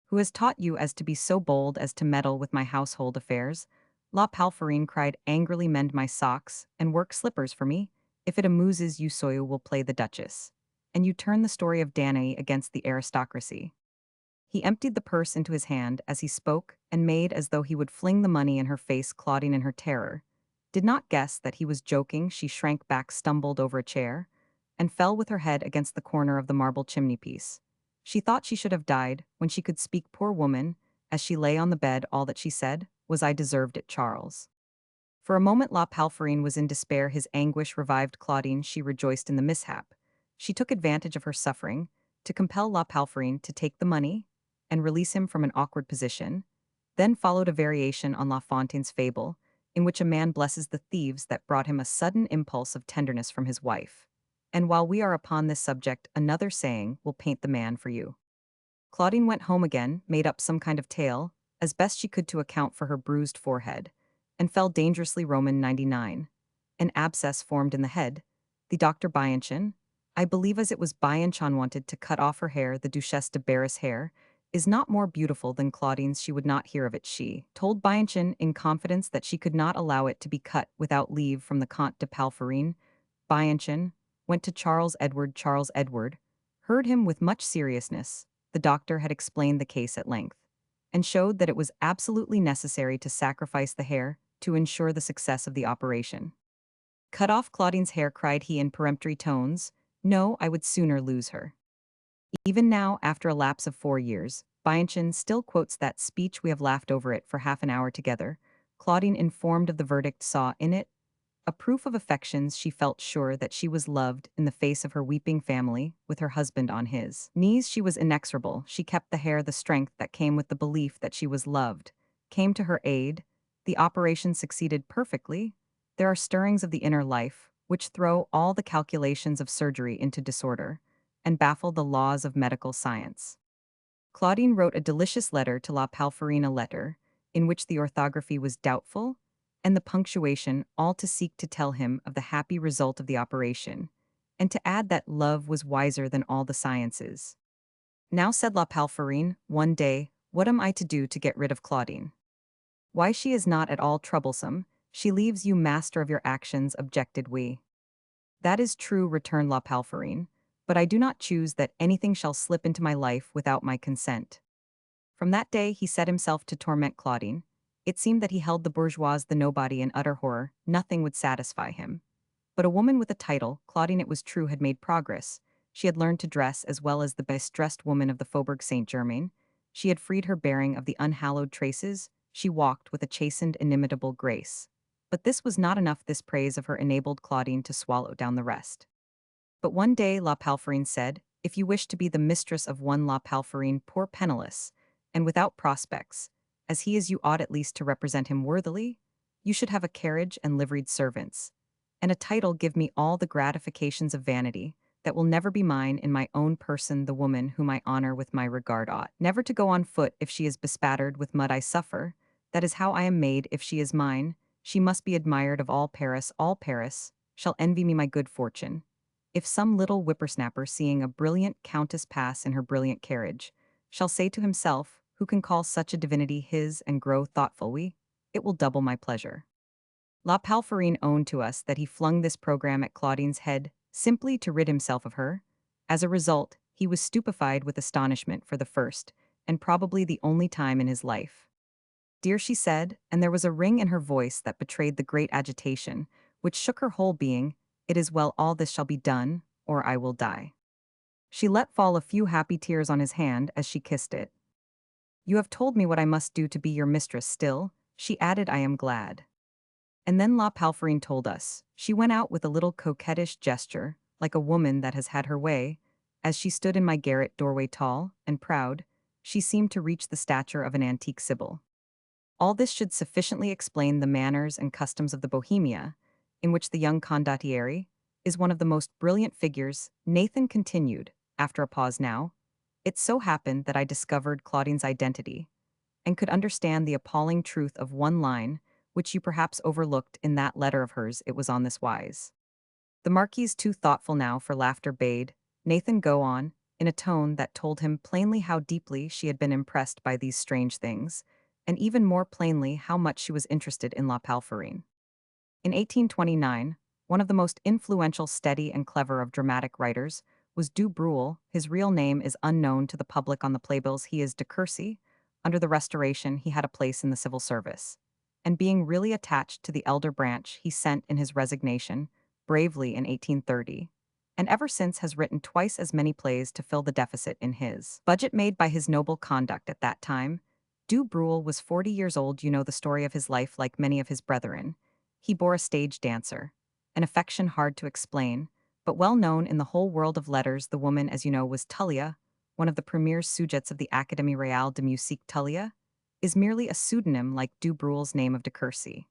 Who has taught you as to be so bold as to meddle with my household affairs? La Palferine cried angrily. Mend my socks, and work slippers for me. If it amuses you so you will play the Duchess. And you turn the story of Danae against the aristocracy. He emptied the purse into his hand as he spoke and made as though he would fling the money in her face. Claudine, in her terror, did not guess that he was joking. She shrank back, stumbled over a chair, and fell with her head against the corner of the marble chimney-piece. She thought she should have died when she could speak. Poor woman, as she lay on the bed, all that she said was, I deserved it, Charles. For a moment La Palferine was in despair. His anguish revived Claudine. She rejoiced in the mishap. She took advantage of her suffering to compel La Palferine to take the money and release him from an awkward position. Then followed a variation on La Fontaine's fable, in which a man blesses the thieves that brought him a sudden impulse of tenderness from his wife. And while we are upon this subject, another saying will paint the man for you. Claudine went home again, made up some kind of tale, as best she could to account for her bruised forehead, and fell dangerously. Roman 99. An abscess formed in the head. The Dr. Bianchon, I believe as it was Bianchon, wanted to cut off her hair. The Duchesse de Berris' hair is not more beautiful than Claudine's. She would not hear of it. She told Bianchon in confidence that she could not allow it to be cut without leave from the Comte de Palferine. Bianchon went to Charles Edward. Charles Edward heard him with much seriousness. The doctor had explained the case at length, and showed that it was absolutely necessary to sacrifice the hair to ensure the success of the operation. Cut off Claudine's hair, cried he in peremptory tones. No, I would sooner lose her. Even now, after a lapse of 4 years, Bianchon still quotes that speech. We have laughed over it for half an hour together. Claudine, informed of the verdict, saw in it a proof of affections. She felt sure that she was loved in the face of her weeping family, with her husband on his knees. She was inexorable. She kept the hair. The strength that came with the belief that she was loved came to her aid. The operation succeeded perfectly. There are stirrings of the inner life which throw all the calculations of surgery into disorder and baffle the laws of medical science. Claudine wrote a delicious letter to La Palferine, a letter in which the orthography was doubtful and the punctuation, all to seek to tell him of the happy result of the operation, and to add that love was wiser than all the sciences. Now, said La Palferine, one day, what am I to do to get rid of Claudine? Why, she is not at all troublesome. She leaves you master of your actions, objected we. That is true, returned La Palferine, but I do not choose that anything shall slip into my life without my consent. From that day he set himself to torment Claudine. It seemed that he held the bourgeoise, the nobody, in utter horror. Nothing would satisfy him. But a woman with a title, Claudine, it was true, had made progress. She had learned to dress as well as the best-dressed woman of the Faubourg Saint-Germain. She had freed her bearing of the unhallowed traces. She walked with a chastened, inimitable grace. But this was not enough. This praise of her enabled Claudine to swallow down the rest. But one day La Palferine said, if you wish to be the mistress of one La Palferine, poor penniless, and without prospects, as he is, you ought at least to represent him worthily. You should have a carriage and liveried servants, and a title. Give me all the gratifications of vanity that will never be mine in my own person. The woman whom I honor with my regard ought never to go on foot. If she is bespattered with mud, I suffer. That is how I am made. If she is mine, She must be admired of all Paris, shall envy me my good fortune. If some little whippersnapper seeing a brilliant countess pass in her brilliant carriage, shall say to himself, who can call such a divinity his and grow thoughtful we, it will double my pleasure. La Palferine owned to us that he flung this program at Claudine's head simply to rid himself of her. As a result, he was stupefied with astonishment for the first, and probably the only time in his life. Dear, she said, and there was a ring in her voice that betrayed the great agitation, which shook her whole being, it is well all this shall be done, or I will die. She let fall a few happy tears on his hand as she kissed it. You have told me what I must do to be your mistress still, she added, I am glad. And then La Palferine told us. She went out with a little coquettish gesture, like a woman that has had her way. As she stood in my garret doorway tall and proud, she seemed to reach the stature of an antique sibyl. All this should sufficiently explain the manners and customs of the Bohemia, in which the young condottiere is one of the most brilliant figures, Nathan continued, after a pause now. It so happened that I discovered Claudine's identity, and could understand the appalling truth of one line, which you perhaps overlooked in that letter of hers. It was on this wise. The Marquise, too thoughtful now for laughter, bade Nathan go on, in a tone that told him plainly how deeply she had been impressed by these strange things, and even more plainly how much she was interested in La Palferine. In 1829, one of the most influential, steady, and clever of dramatic writers was Du Bruel. His real name is unknown to the public on the playbills. He is de Courcy. Under the Restoration, he had a place in the civil service. And being really attached to the elder branch, he sent in his resignation, bravely in 1830, and ever since has written twice as many plays to fill the deficit in his budget made by his noble conduct at that time. Du Bruel was 40 years old. You know the story of his life like many of his brethren. He bore a stage dancer, an affection hard to explain, but well known in the whole world of letters. The woman, as you know, was Tullia, one of the premier sujets of the Académie Royale de Musique. Tullia is merely a pseudonym like Du Bruel's name of de Courcy.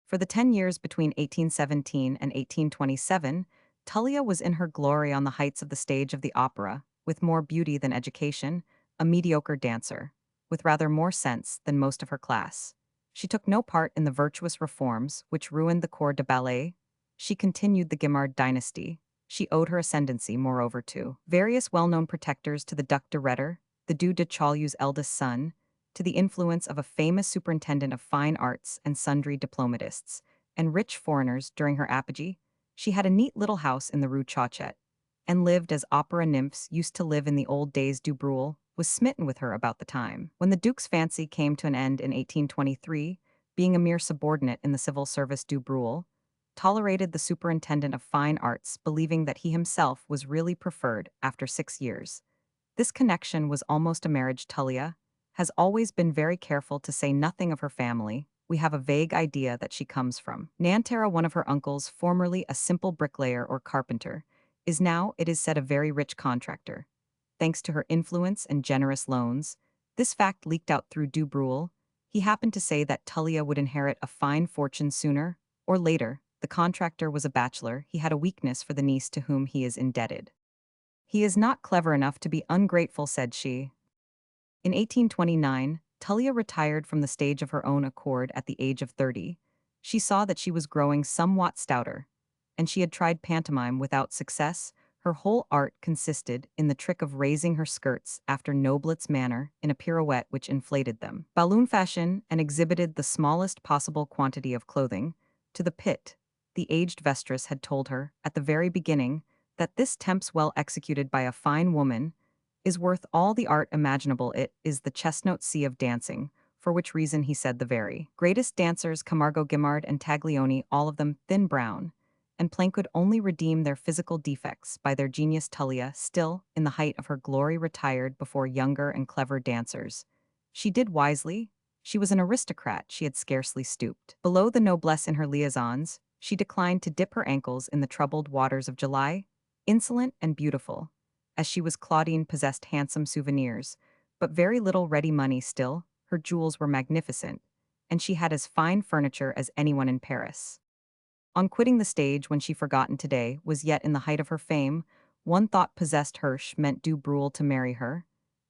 For the 10 years between 1817 and 1827, Tullia was in her glory on the heights of the stage of the opera, with more beauty than education, a mediocre dancer, with rather more sense than most of her class. She took no part in the virtuous reforms which ruined the corps de ballet. She continued the Guimard dynasty. She owed her ascendancy, moreover, to various well-known protectors, to the Duc de Rhether, the Duc de Chaulieu's eldest son, to the influence of a famous superintendent of fine arts and sundry diplomatists, and rich foreigners during her apogee. She had a neat little house in the Rue Chauchet, and lived as opera nymphs used to live in the old days. Du Bruel was smitten with her about the time when the Duke's fancy came to an end in 1823. Being a mere subordinate in the civil service, Du Bruel tolerated the superintendent of fine arts, believing that he himself was really preferred after 6 years. This connection was almost a marriage. Tullia has always been very careful to say nothing of her family. We have a vague idea that she comes from Nanterre. One of her uncles, formerly a simple bricklayer or carpenter, is now, it is said, a very rich contractor. Thanks to her influence and generous loans, this fact leaked out through Du Bruel. He happened to say that Tullia would inherit a fine fortune sooner or later. The contractor was a bachelor. He had a weakness for the niece to whom he is indebted. He is not clever enough to be ungrateful, said she. In 1829, Tullia retired from the stage of her own accord at the age of 30. She saw that she was growing somewhat stouter, and she had tried pantomime without success. Her whole art consisted in the trick of raising her skirts after Noblet's manner in a pirouette which inflated them, balloon fashion, and exhibited the smallest possible quantity of clothing to the pit. The aged vestris had told her, at the very beginning, that this temp's well executed by a fine woman is worth all the art imaginable. It is the chestnut sea of dancing, for which reason he said the very greatest dancers, Camargo, Guimard, and Taglioni, all of them thin brown, and Planck, could only redeem their physical defects by their genius. Tullia, still in the height of her glory, retired before younger and clever dancers. She did wisely. She was an aristocrat. She had scarcely stooped below the noblesse in her liaisons. She declined to dip her ankles in the troubled waters of July. Insolent and beautiful as she was, Claudine possessed handsome souvenirs, but very little ready money. Still, her jewels were magnificent, and she had as fine furniture as anyone in Paris. On quitting the stage, when she, forgotten today, was yet in the height of her fame, one thought possessed her: meant Du Bruel to marry her.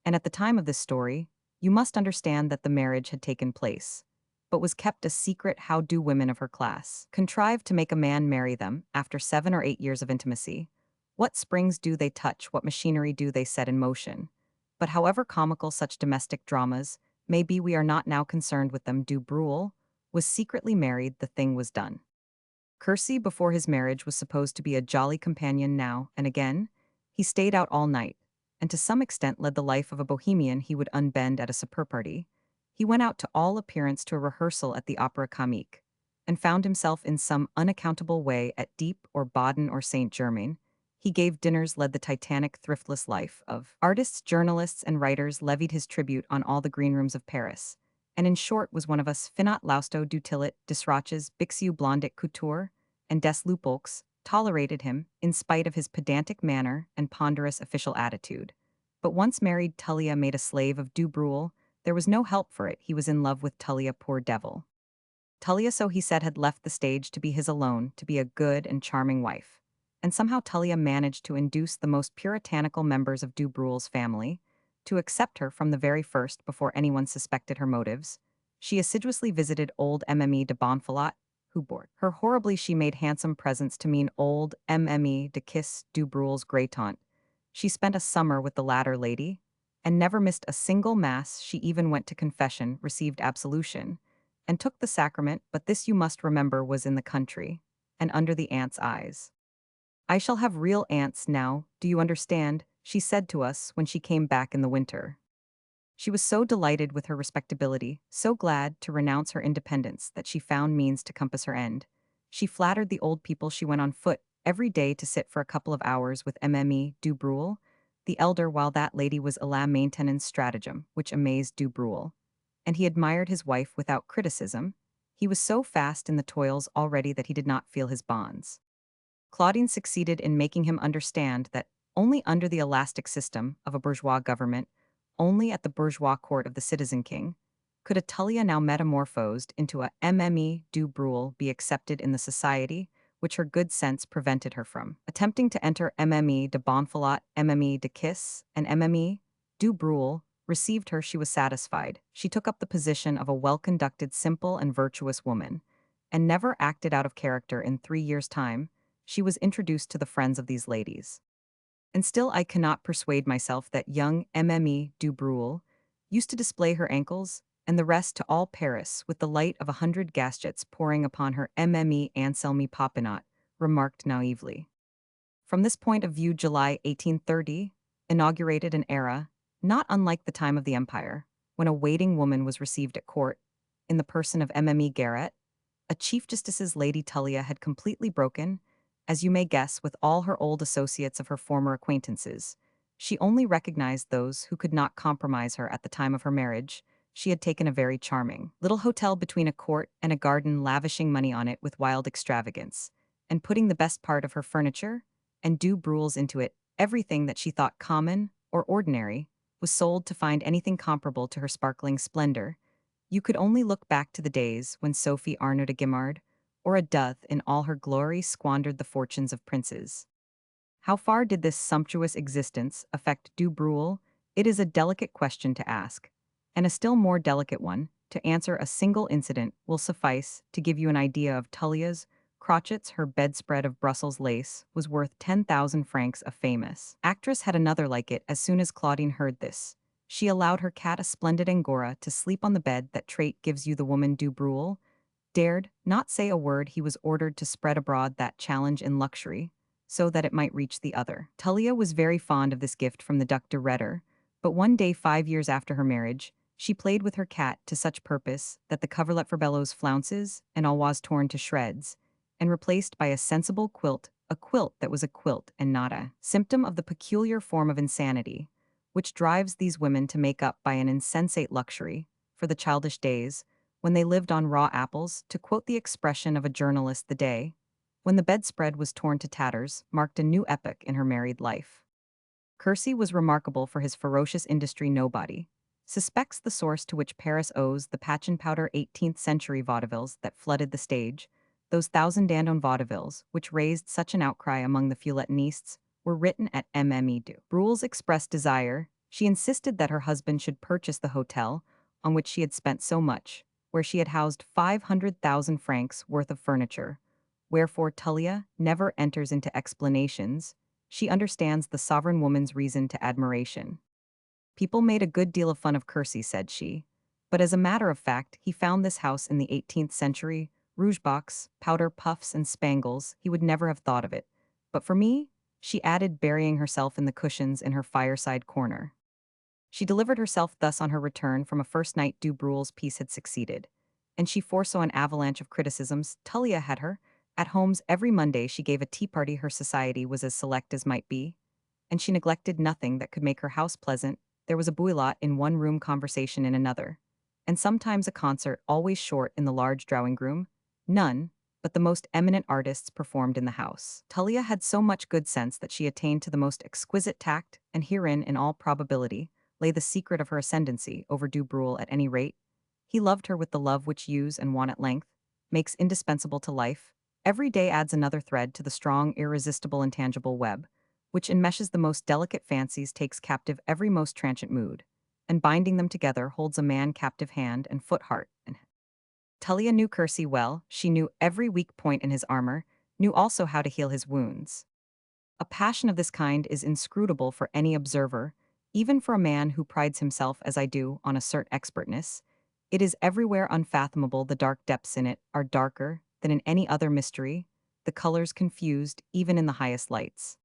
And at the time of this story, you must understand that the marriage had taken place. but was kept a secret. How do women of her class contrive to make a man marry them after 7 or 8 years of intimacy? What springs do they touch? What machinery do they set in motion? But however comical such domestic dramas may be, we are not now concerned with them. Du Bruel was secretly married, the thing was done. Kersey, before his marriage, was supposed to be a jolly companion. Now and again, he stayed out all night, and to some extent led the life of a bohemian. He would unbend at a supper party. He went out to all appearance to a rehearsal at the Opera Comique, and found himself in some unaccountable way at Dieppe or Baden or Saint Germain. He gave dinners, led the titanic, thriftless life of artists, journalists, and writers, levied his tribute on all the green rooms of Paris, and in short was one of us. Finot lausto dutilit, disraches, bixiu blondic couture, and des Lupeaulx tolerated him in spite of his pedantic manner and ponderous official attitude. But once married, Tullia made a slave of Du Bruel. There was no help for it. He was in love with Tullia, poor devil. Tullia, so he said, had left the stage to be his alone, to be a good and charming wife. And somehow Tullia managed to induce the most puritanical members of Du Bruel's family to accept her from the very first before anyone suspected her motives. She assiduously visited old Mme de Bonfilat, who bored her horribly. She made handsome presents to mean old Mme de Kiss, Du Bruel's great aunt. She spent a summer with the latter lady, and never missed a single mass. She even went to confession, received absolution, and took the sacrament, but this, you must remember, was in the country, and under the aunt's eyes. I shall have real aunts now, do you understand? She said to us when she came back in the winter. She was so delighted with her respectability, so glad to renounce her independence, that she found means to compass her end. She flattered the old people. She went on foot every day to sit for a couple of hours with Mme du Bruel, the elder, while that lady was a la maintenance stratagem, which amazed Du Bruel. And he admired his wife without criticism. He was so fast in the toils already that he did not feel his bonds. Claudine succeeded in making him understand that only under the elastic system of a bourgeois government, only at the bourgeois court of the citizen king, could a Tullia, now metamorphosed into a Mme du Bruel, be accepted in the society which her good sense prevented her from. Attempting to enter, Mme de Bonfilat, Mme de Kiss, and Mme du Bruel received her. She was satisfied. She took up the position of a well-conducted, simple, and virtuous woman, and never acted out of character. In 3 years' time, she was introduced to the friends of these ladies. And still I cannot persuade myself that young Mme du Bruel used to display her ankles and the rest to all Paris with the light of 100 gas jets pouring upon her. Mme Anselme Popinot remarked naively. From this point of view, July 1830 inaugurated an era not unlike the time of the Empire, when a waiting woman was received at court, in the person of Mme Garrett. A Chief Justice's Lady Tullia had completely broken, as you may guess, with all her old associates of her former acquaintances. She only recognized those who could not compromise her at the time of her marriage. She had taken a very charming little hotel between a court and a garden, lavishing money on it with wild extravagance, and putting the best part of her furniture and Du Bruel's into it. Everything that she thought common or ordinary was sold to find anything comparable to her sparkling splendor. You could only look back to the days when Sophie Arnaud de Guimard, or a Duth in all her glory, squandered the fortunes of princes. How far did this sumptuous existence affect Du Bruel? It is a delicate question to ask, and a still more delicate one. To answer, a single incident will suffice to give you an idea of Tullia's crotchets. Her bedspread of Brussels lace was worth 10,000 francs. A famous actress had another like it. As soon as Claudine heard this, she allowed her cat, a splendid Angora, to sleep on the bed. That trait gives you the woman. Du Bruel dared not say a word. He was ordered to spread abroad that challenge in luxury, so that it might reach the other. Tullia was very fond of this gift from the Duc de Rhetore, but one day, 5 years after her marriage, she played with her cat to such purpose that the coverlet for Bellow's flounces and all was torn to shreds, and replaced by a sensible quilt, a quilt that was a quilt and not a symptom of the peculiar form of insanity which drives these women to make up by an insensate luxury for the childish days when they lived on raw apples. To quote the expression of a journalist, the day when the bedspread was torn to tatters marked a new epoch in her married life. Kersey was remarkable for his ferocious industry. Nobody suspects the source to which Paris owes the patch and powder 18th-century vaudevilles that flooded the stage. Those thousand Dandon vaudevilles, which raised such an outcry among the feuilletonists, were written at Mme du Bruel's expressed desire. She insisted that her husband should purchase the hotel on which she had spent so much, where she had housed 500,000 francs worth of furniture. Wherefore Tullia never enters into explanations. She understands the sovereign woman's reason to admiration. People made a good deal of fun of Kersey, said she. But as a matter of fact, he found this house in the 18th century, rouge box, powder puffs, and spangles. He would never have thought of it. But for me, she added, burying herself in the cushions in her fireside corner. She delivered herself thus on her return from a first night du Bruel's piece had succeeded. And she foresaw an avalanche of criticisms. Tullia had her. At Holmes every Monday she gave a tea party. Her society was as select as might be, and she neglected nothing that could make her house pleasant. There was a bouillotte in one room, conversation in another, and sometimes a concert, always short, in the large drawing room. None but the most eminent artists performed in the house. Tullia had so much good sense that she attained to the most exquisite tact, and herein, in all probability, lay the secret of her ascendancy over du Bruel. At any rate, he loved her with the love which use and want at length makes indispensable to life. Every day adds another thread to the strong, irresistible, intangible web, which enmeshes the most delicate fancies, takes captive every most transient mood, and binding them together holds a man captive hand and foot, heart, and Tullia knew Kersey well. She knew every weak point in his armor, knew also how to heal his wounds. A passion of this kind is inscrutable for any observer, even for a man who prides himself, as I do, on a certain expertness. It is everywhere unfathomable. The dark depths in it are darker than in any other mystery, the colors confused even in the highest lights.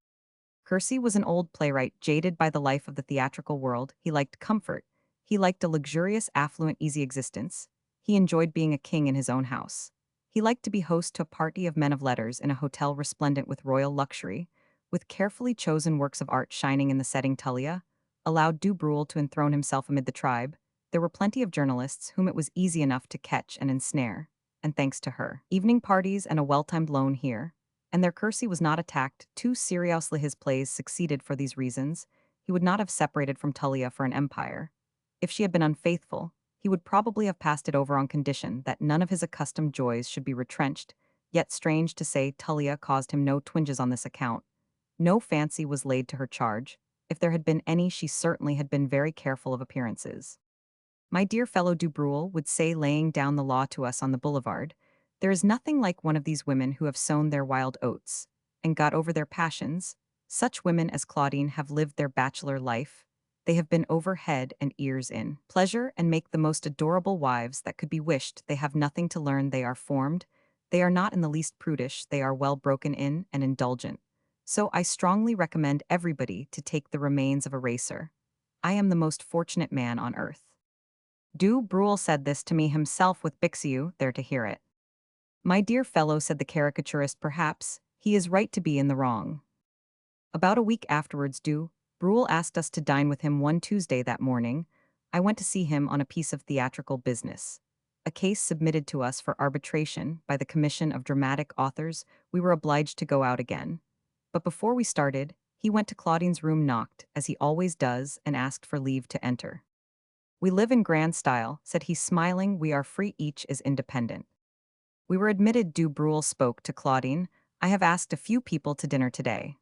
Kersey was an old playwright, jaded by the life of the theatrical world. He liked comfort. He liked a luxurious, affluent, easy existence. He enjoyed being a king in his own house. He liked to be host to a party of men of letters in a hotel resplendent with royal luxury, with carefully chosen works of art shining in the setting. Tullia allowed du Bruel to enthrone himself amid the tribe. There were plenty of journalists whom it was easy enough to catch and ensnare, and thanks to her, evening parties and a well-timed loan here and their Kersey was not attacked. Too seriously his plays succeeded for these reasons. He would not have separated from Tullia for an empire. If she had been unfaithful, he would probably have passed it over on condition that none of his accustomed joys should be retrenched. Yet strange to say, Tullia caused him no twinges on this account. No fancy was laid to her charge. If there had been any, she certainly had been very careful of appearances. My dear fellow du Bruel would say, laying down the law to us on the boulevard, there is nothing like one of these women who have sown their wild oats and got over their passions. Such women as Claudine have lived their bachelor life. They have been over head and ears in pleasure and make the most adorable wives that could be wished. They have nothing to learn. They are formed. They are not in the least prudish. They are well broken in and indulgent. So I strongly recommend everybody to take the remains of a racer. I am the most fortunate man on earth. Du Bruel said this to me himself with Bixiou there to hear it. My dear fellow, said the caricaturist, perhaps he is right to be in the wrong. About a week afterwards, du Bruel asked us to dine with him one Tuesday that morning. I went to see him on a piece of theatrical business, a case submitted to us for arbitration by the Commission of Dramatic Authors. We were obliged to go out again. But before we started, he went to Claudine's room, knocked, as he always does, and asked for leave to enter. We live in grand style, said he, smiling. We are free, each is independent. We were admitted. Du Bruel spoke to Claudine. I have asked a few people to dinner today.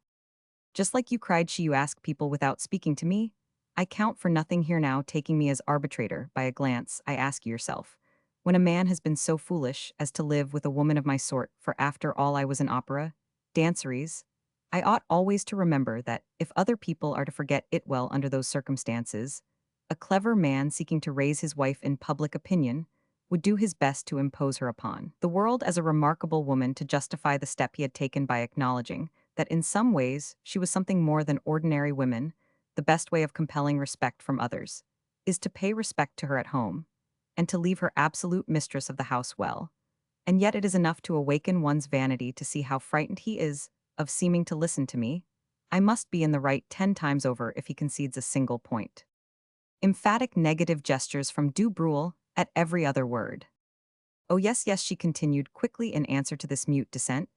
Just like you, cried she, you ask people without speaking to me? I count for nothing here now, taking me as arbitrator. By a glance, I ask yourself, when a man has been so foolish as to live with a woman of my sort, for after all I was in opera, danceries, I ought always to remember that, if other people are to forget it well under those circumstances, a clever man seeking to raise his wife in public opinion would do his best to impose her upon the world as a remarkable woman, to justify the step he had taken by acknowledging that in some ways she was something more than ordinary women. The best way of compelling respect from others is to pay respect to her at home, and to leave her absolute mistress of the house well. And yet it is enough to awaken one's vanity to see how frightened he is of seeming to listen to me. I must be in the right 10 times over if he concedes a single point. Emphatic negative gestures from du Bruel at every other word. Oh yes, yes, she continued quickly in answer to this mute dissent.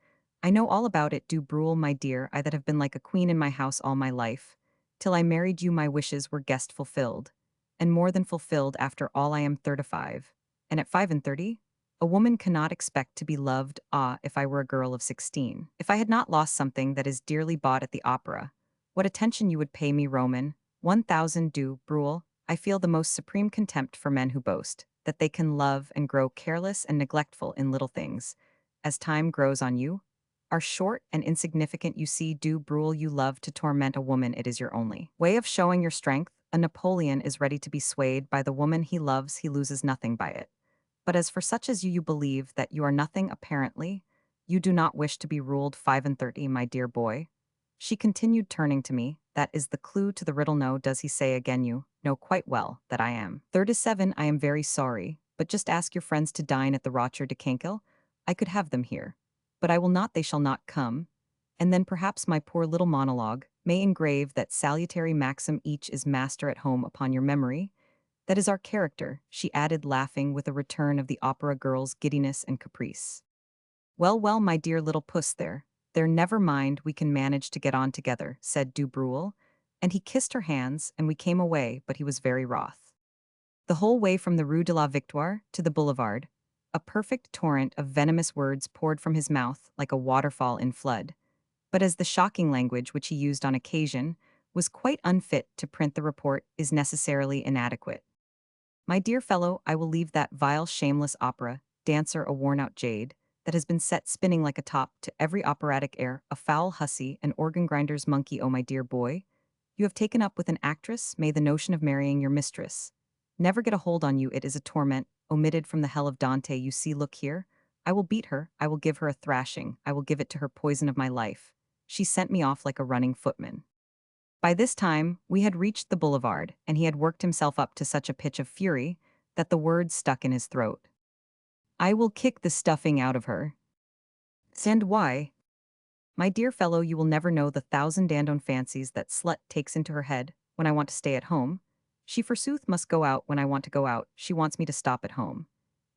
I know all about it, du Bruel, my dear, I that have been like a queen in my house all my life. Till I married you my wishes were guessed fulfilled, and more than fulfilled. After all I am 35, and at 35, a woman cannot expect to be loved. Ah, if I were a girl of 16, if I had not lost something that is dearly bought at the opera, what attention you would pay me, Roman. 1000, du Bruel. I feel the most supreme contempt for men who boast that they can love and grow careless and neglectful in little things. As time grows on you, are short and insignificant you see do brule you love to torment a woman it is your only way of showing your strength. A Napoleon is ready to be swayed by the woman he loves he loses nothing by it. But as for such as you believe that you are nothing apparently, you do not wish to be ruled 35, my dear boy. She continued turning to me, that is the clue to the riddle no does he say again you know quite well that I am 37 I am very sorry, but just ask your friends to dine at the Rocher de Cancale. I could have them here. But I will not they shall not come. And then perhaps my poor little monologue may engrave that salutary maxim each is master at home upon your memory. That is our character, she added laughing with a return of the opera girl's giddiness and caprice. Well, well, my dear little puss there never mind we can manage to get on together, said Du Bruel, and he kissed her hands and we came away but he was very wroth. The whole way from the Rue de la Victoire to the boulevard, a perfect torrent of venomous words poured from his mouth like a waterfall in flood, but as the shocking language which he used on occasion was quite unfit to print the report is necessarily inadequate. My dear fellow, I will leave that vile shameless opera, dancer a worn-out jade, that has been set spinning like a top to every operatic air, a foul hussy, an organ-grinder's monkey, oh my dear boy. You have taken up with an actress, may the notion of marrying your mistress never get a hold on you, it is a torment, omitted from the hell of Dante, you see, look here. I will beat her, I will give her a thrashing, I will give it to her poison of my life. She sent me off like a running footman. By this time, we had reached the boulevard, and he had worked himself up to such a pitch of fury that the words stuck in his throat. I will kick the stuffing out of her. And why? My dear fellow, you will never know the thousand dandon fancies that slut takes into her head when I want to stay at home. She forsooth must go out when I want to go out, she wants me to stop at home.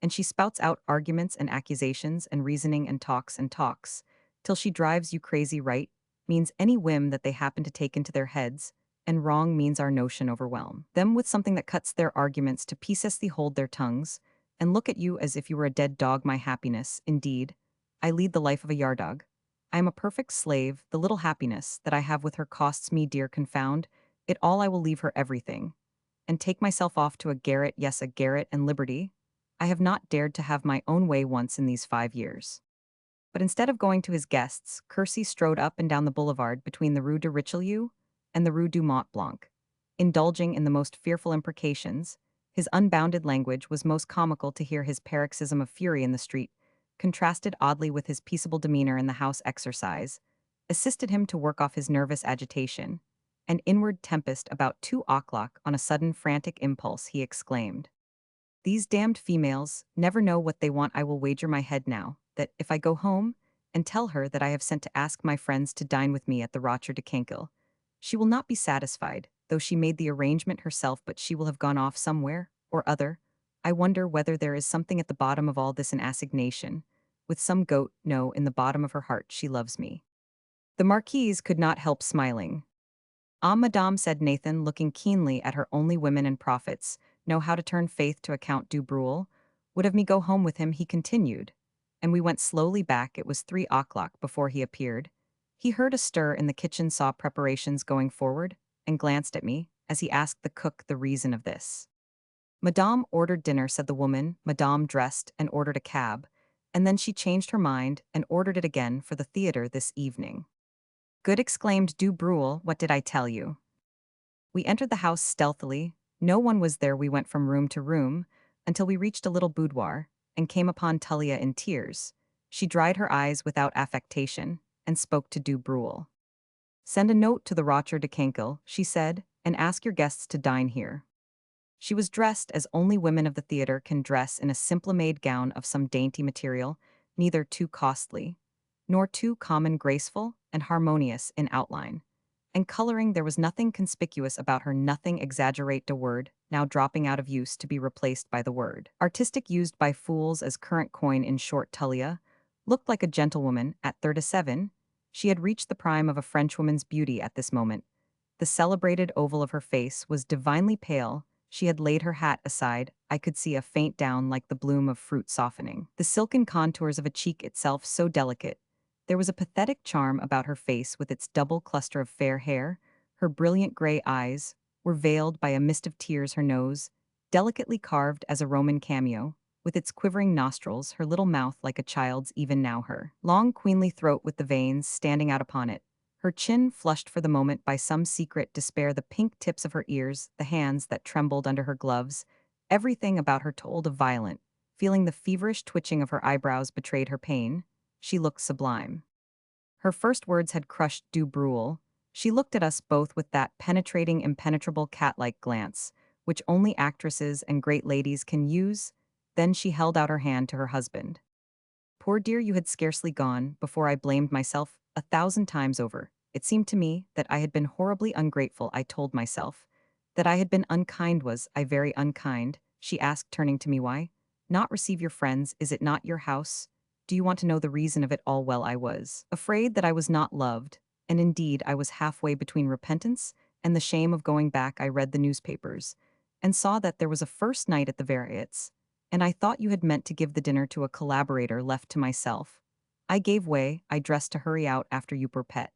And she spouts out arguments and accusations and reasoning and talks, till she drives you crazy. Right means any whim that they happen to take into their heads, and wrong means our notion overwhelm them with something that cuts their arguments to pieces. They hold their tongues, and look at you as if you were a dead dog. My happiness, indeed, I lead the life of a yardog. I am a perfect slave, the little happiness that I have with her costs me dear, confound it all. I will leave her everything, and take myself off to a garret, yes, a garret and liberty. I have not dared to have my own way once in these 5 years. But instead of going to his guests, Kersey strode up and down the boulevard between the Rue de Richelieu and the Rue du Mont Blanc, indulging in the most fearful imprecations. His unbounded language was most comical to hear. His paroxysm of fury in the street, contrasted oddly with his peaceable demeanor in the house exercise, assisted him to work off his nervous agitation. An inward tempest about 2 o'clock on a sudden frantic impulse, he exclaimed, these damned females never know what they want. I will wager my head now that if I go home and tell her that I have sent to ask my friends to dine with me at the Rocher de Cancale, she will not be satisfied, though she made the arrangement herself, but she will have gone off somewhere or other. I wonder whether there is something at the bottom of all this, an assignation, with some goat, no, in the bottom of her heart she loves me. The marquise could not help smiling. Ah, madame, said Nathan, looking keenly at her, only women and prophets know how to turn faith to account. Du Bruel would have me go home with him, he continued, and we went slowly back. It was 3 o'clock before he appeared. He heard a stir in the kitchen, saw preparations going forward, and glanced at me as he asked the cook the reason of this. Madame ordered dinner, said the woman. Madame dressed and ordered a cab, and then she changed her mind and ordered it again for the theater this evening. Good, exclaimed Du Bruel, what did I tell you? We entered the house stealthily. No one was there. We went from room to room until we reached a little boudoir and came upon Tullia in tears. She dried her eyes without affectation and spoke to Du Bruel. Send a note to the Rocher de Cancale, she said, and ask your guests to dine here. She was dressed as only women of the theater can dress, in a simple-made gown of some dainty material, neither too costly, nor too common, graceful and harmonious in outline. And coloring, there was nothing conspicuous about her, nothing exaggerate. The word, now dropping out of use to be replaced by the word artistic used by fools as current coin. In short, Tullia looked like a gentlewoman at 37. She had reached the prime of a Frenchwoman's beauty at this moment. The celebrated oval of her face was divinely pale. She had laid her hat aside. I could see a faint down like the bloom of fruit softening the silken contours of a cheek itself so delicate. There was a pathetic charm about her face with its double cluster of fair hair. Her brilliant gray eyes were veiled by a mist of tears. Her nose, delicately carved as a Roman cameo, with its quivering nostrils, her little mouth like a child's even now her long queenly throat with the veins standing out upon it, her chin flushed for the moment by some secret despair, the pink tips of her ears, the hands that trembled under her gloves, everything about her told of violent, feeling the feverish twitching of her eyebrows betrayed her pain. She looked sublime. Her first words had crushed Du Bruel. She looked at us both with that penetrating, impenetrable cat-like glance, which only actresses and great ladies can use. Then she held out her hand to her husband. Poor dear, you had scarcely gone before I blamed myself 1,000 times over. It seemed to me that I had been horribly ungrateful, I told myself. That I had been unkind. Was I very unkind? She asked, turning to me. Why? Not receive your friends, is it not your house? Do you want to know the reason of it all? Well, I was afraid that I was not loved, and indeed I was halfway between repentance and the shame of going back. I read the newspapers, and saw that there was a first night at the Variets, and I thought you had meant to give the dinner to a collaborator. Left to myself, I gave way. I dressed to hurry out after you were pet.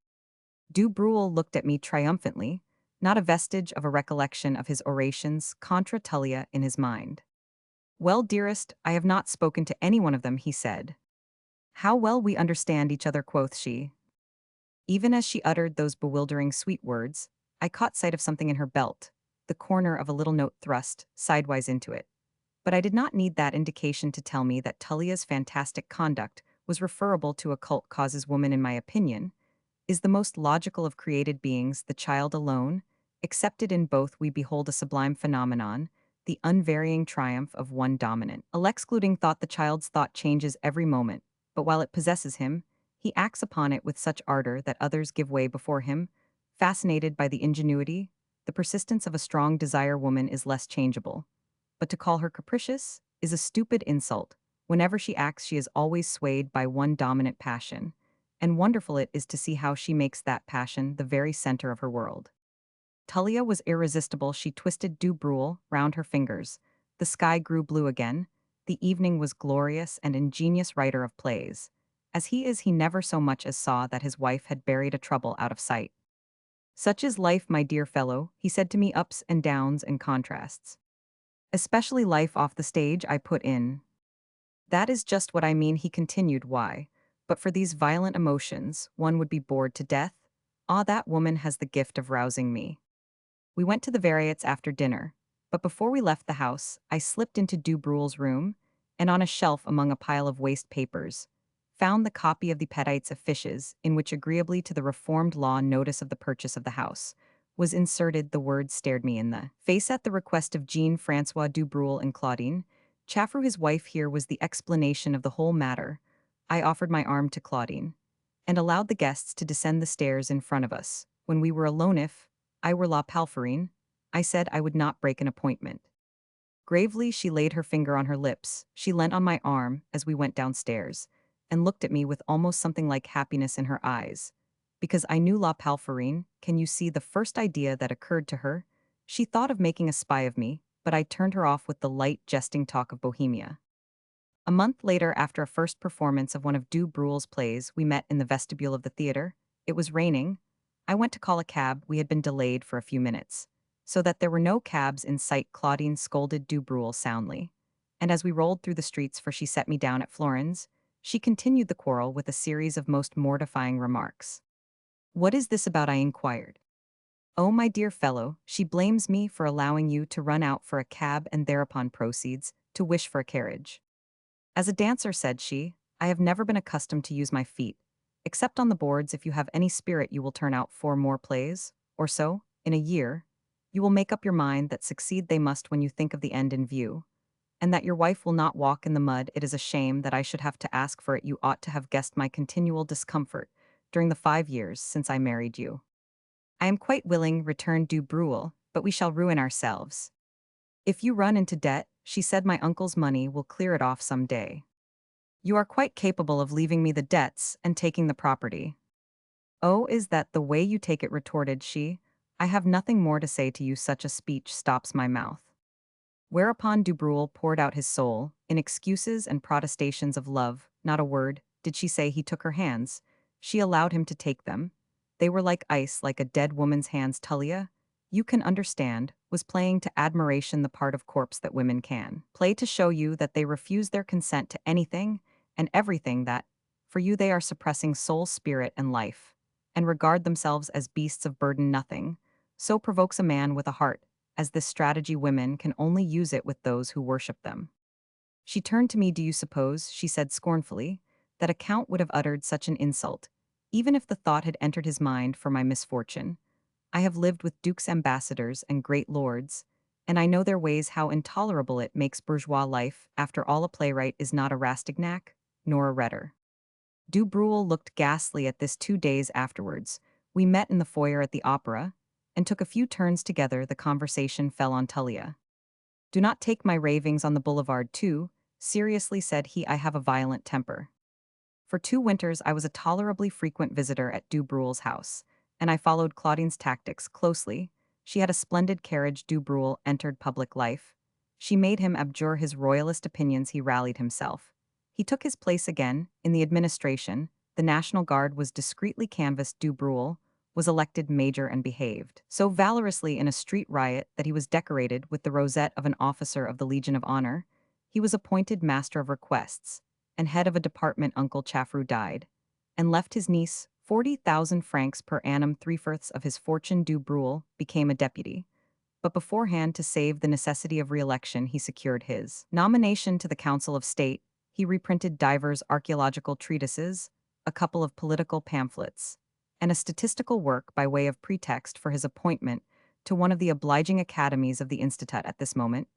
Du Bruel looked at me triumphantly, not a vestige of a recollection of his orations contra Tullia in his mind. Well, dearest, I have not spoken to any one of them, he said. How well we understand each other, quoth she. Even as she uttered those bewildering sweet words, I caught sight of something in her belt, the corner of a little note thrust sidewise into it. But I did not need that indication to tell me that Tullia's fantastic conduct was referable to occult causes. Woman, in my opinion, is the most logical of created beings. The child alone, accepted in both, we behold a sublime phenomenon, the unvarying triumph of one dominant. Excluding thought, the child's thought changes every moment, but while it possesses him, he acts upon it with such ardor that others give way before him, fascinated by the ingenuity, the persistence of a strong desire. Woman is less changeable, but to call her capricious is a stupid insult. Whenever she acts, she is always swayed by one dominant passion, and wonderful it is to see how she makes that passion the very center of her world. Tullia was irresistible. She twisted Du Bruel round her fingers. The sky grew blue again. The evening was glorious, and ingenious writer of plays. As he is, he never so much as saw that his wife had buried a trouble out of sight. Such is life, my dear fellow, he said to me, ups and downs and contrasts. Especially life off the stage, I put in. That is just what I mean, he continued. Why? But for these violent emotions, one would be bored to death. Ah, that woman has the gift of rousing me. We went to the Variets after dinner, but before we left the house, I slipped into Du Bruel's room, and on a shelf among a pile of waste papers, found the copy of the Petites Affiches, in which, agreeably to the reformed law notice of the purchase of the house, was inserted the words stared me in the face. At the request of Jean-Francois Du Bruel and Claudine, Chaffrou, his wife, here was the explanation of the whole matter. I offered my arm to Claudine, and allowed the guests to descend the stairs in front of us. When we were alone, if I were La Palferine, I said I would not break an appointment. Gravely she laid her finger on her lips. She leant on my arm as we went downstairs, and looked at me with almost something like happiness in her eyes. Because I knew La Palferine, can you see the first idea that occurred to her? She thought of making a spy of me, but I turned her off with the light, jesting talk of Bohemia. A month later, after a first performance of one of Du Bruel's plays, we met in the vestibule of the theater. It was raining. I went to call a cab. We had been delayed for a few minutes. So that there were no cabs in sight, Claudine scolded Du Bruel soundly. And as we rolled through the streets, for she set me down at Florins, she continued the quarrel with a series of most mortifying remarks. What is this about? I inquired. Oh, my dear fellow, she blames me for allowing you to run out for a cab and thereupon proceeds to wish for a carriage. As a dancer, said she, I have never been accustomed to use my feet, except on the boards. If you have any spirit, you will turn out 4 more plays, or so, in a year. You will make up your mind that succeed they must when you think of the end in view, and that your wife will not walk in the mud. It is a shame that I should have to ask for it. You ought to have guessed my continual discomfort during the 5 years since I married you. I am quite willing, returned Du Bruel, but we shall ruin ourselves. If you run into debt, she said, my uncle's money will clear it off some day. You are quite capable of leaving me the debts and taking the property. Oh, is that the way you take it? Retorted she. I have nothing more to say to you. Such a speech stops my mouth. Whereupon Du Bruel poured out his soul, in excuses and protestations of love. Not a word did she say. He took her hands. She allowed him to take them. They were like ice, like a dead woman's hands. Tullia, you can understand, was playing to admiration the part of corpse that women can play to show you that they refuse their consent to anything and everything that, for you, they are suppressing soul, spirit, and life, and regard themselves as beasts of burden nothing. So provokes a man with a heart, as this strategy women can only use it with those who worship them. She turned to me. Do you suppose, she said scornfully, that a count would have uttered such an insult, even if the thought had entered his mind for my misfortune? I have lived with dukes' ambassadors and great lords, and I know their ways how intolerable it makes bourgeois life. After all, a playwright is not a Rastignac, nor a rhetor. Du Bruel looked ghastly at this 2 days afterwards. We met in the foyer at the opera, and took a few turns together. The conversation fell on Tullia. Do not take my ravings on the boulevard too, seriously said he. I have a violent temper. For 2 winters I was a tolerably frequent visitor at Du Bruel's house, and I followed Claudine's tactics closely. She had a splendid carriage. Du Bruel entered public life. She made him abjure his royalist opinions. He rallied himself. He took his place again in the administration. The National Guard was discreetly canvassed. Du Bruel was elected major and behaved so valorously in a street riot that he was decorated with the rosette of an officer of the Legion of Honor. He was appointed master of requests and head of a department. Uncle Chaffrou died, and left his niece 40,000 francs per annum, 3/4 of his fortune. Du Bruel became a deputy, but beforehand, to save the necessity of re-election, he secured his nomination to the Council of State. He reprinted divers archaeological treatises, a couple of political pamphlets, and a statistical work by way of pretext for his appointment to one of the obliging academies of the Institut. At this moment,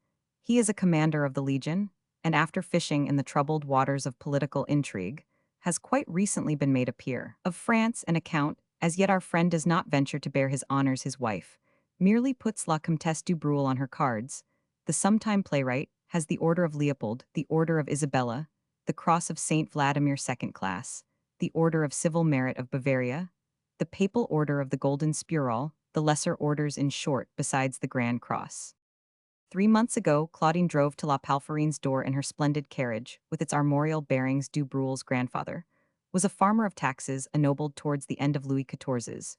he is a commander of the Legion, and after fishing in the troubled waters of political intrigue, has quite recently been made a peer of France and a count. As yet our friend does not venture to bear his honors. His wife merely puts La Comtesse du Bruel on her cards. The sometime playwright has the Order of Leopold, the Order of Isabella, the Cross of Saint Vladimir second class, the Order of Civil Merit of Bavaria, the Papal Order of the Golden Spurall, the lesser orders in short, besides the Grand Cross. 3 months ago, Claudine drove to La Palferine's door in her splendid carriage, with its armorial bearings. Du Bruel's grandfather was a farmer of taxes, ennobled towards the end of Louis XIV's.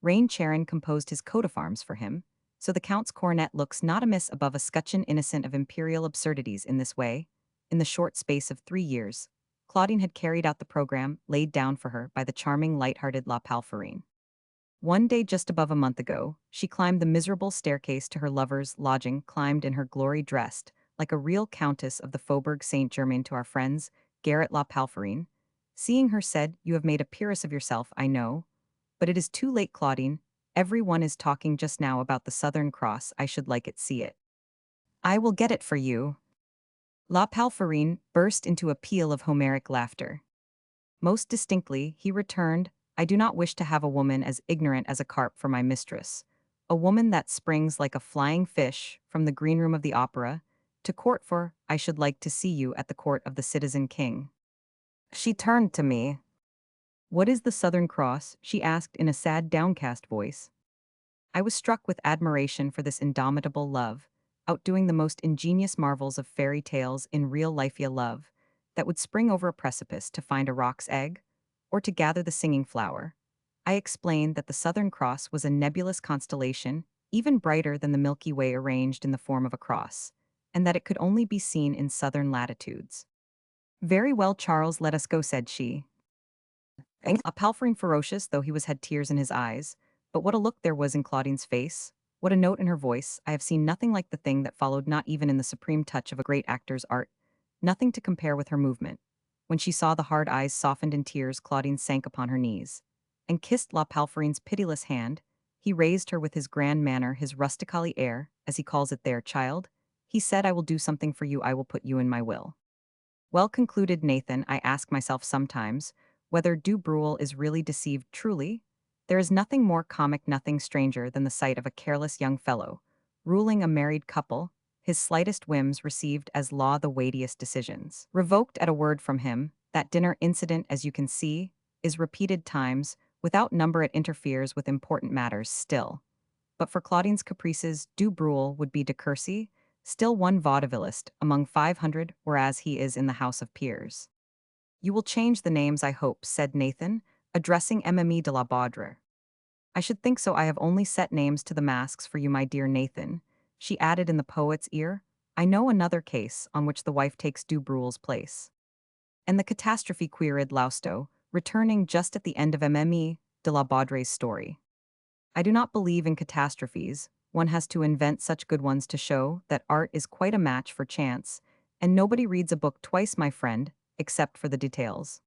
Reign Charon composed his coat of arms for him, so the Count's coronet looks not amiss above a scutcheon. Innocent of imperial absurdities in this way, in the short space of 3 years, Claudine had carried out the program laid down for her by the charming, light-hearted La Palferine. One day just above a month ago, she climbed the miserable staircase to her lover's lodging, climbed in her glory, dressed like a real countess of the Faubourg Saint-Germain. To our friends, Garrett La Palferine, seeing her, said, "You have made a peeress of yourself, I know. But it is too late, Claudine. Every one is talking just now about the Southern Cross. I should like it. See it. I will get it for you." La Palferine burst into a peal of Homeric laughter. Most distinctly, he returned, "I do not wish to have a woman as ignorant as a carp for my mistress. A woman that springs like a flying fish from the green room of the opera to court for, I should like to see you at the court of the citizen king." She turned to me. "What is the Southern Cross?" she asked in a sad, downcast voice. I was struck with admiration for this indomitable love, outdoing the most ingenious marvels of fairy tales in real life. A love that would spring over a precipice to find a roc's egg, or to gather the singing flower. I explained that the Southern Cross was a nebulous constellation, even brighter than the Milky Way, arranged in the form of a cross, and that it could only be seen in southern latitudes. "Very well, Charles, let us go," said she. A Palfrine ferocious though he was had tears in his eyes, but what a look there was in Claudine's face, what a note in her voice. I have seen nothing like the thing that followed, not even in the supreme touch of a great actor's art, nothing to compare with her movement. When she saw the hard eyes softened in tears, Claudine sank upon her knees and kissed La Palferine's pitiless hand. He raised her with his grand manner, his rustically air, as he calls it there. "Child," he said, "I will do something for you. I will put you in my will." Well, concluded Nathan, I ask myself sometimes whether Du Bruel is really deceived. Truly, there is nothing more comic, nothing stranger than the sight of a careless young fellow ruling a married couple, his slightest whims received as law, the weightiest decisions revoked at a word from him. That dinner incident, as you can see, is repeated times without number. It interferes with important matters still. But for Claudine's caprices, Du Bruel would be de Courcy, still one vaudevillist among 500, whereas he is in the House of Peers. "You will change the names, I hope," said Nathan, addressing Mme de la Baudre. I should think so. I have only set names to the masks for you, my dear Nathan. She added in the poet's ear, I know another case on which the wife takes du Bruel's place. And the catastrophe queried Lausto, returning just at the end of Mme. de la Baudre's story. I do not believe in catastrophes. One has to invent such good ones to show that art is quite a match for chance, and nobody reads a book twice, my friend, except for the details.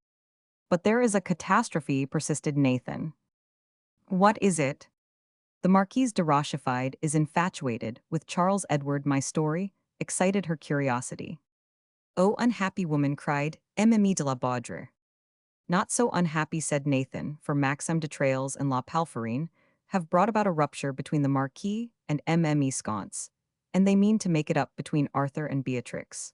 But there is a catastrophe, persisted Nathan. What is it? The Marquise de Rochefide is infatuated with Charles Edward. My story excited her curiosity. Oh, unhappy woman, cried Mme. de la Baudre. Not so unhappy, said Nathan, for Maxime de Trailles and La Palferine have brought about a rupture between the Marquis and Mme. Sconce, and they mean to make it up between Arthur and Beatrix.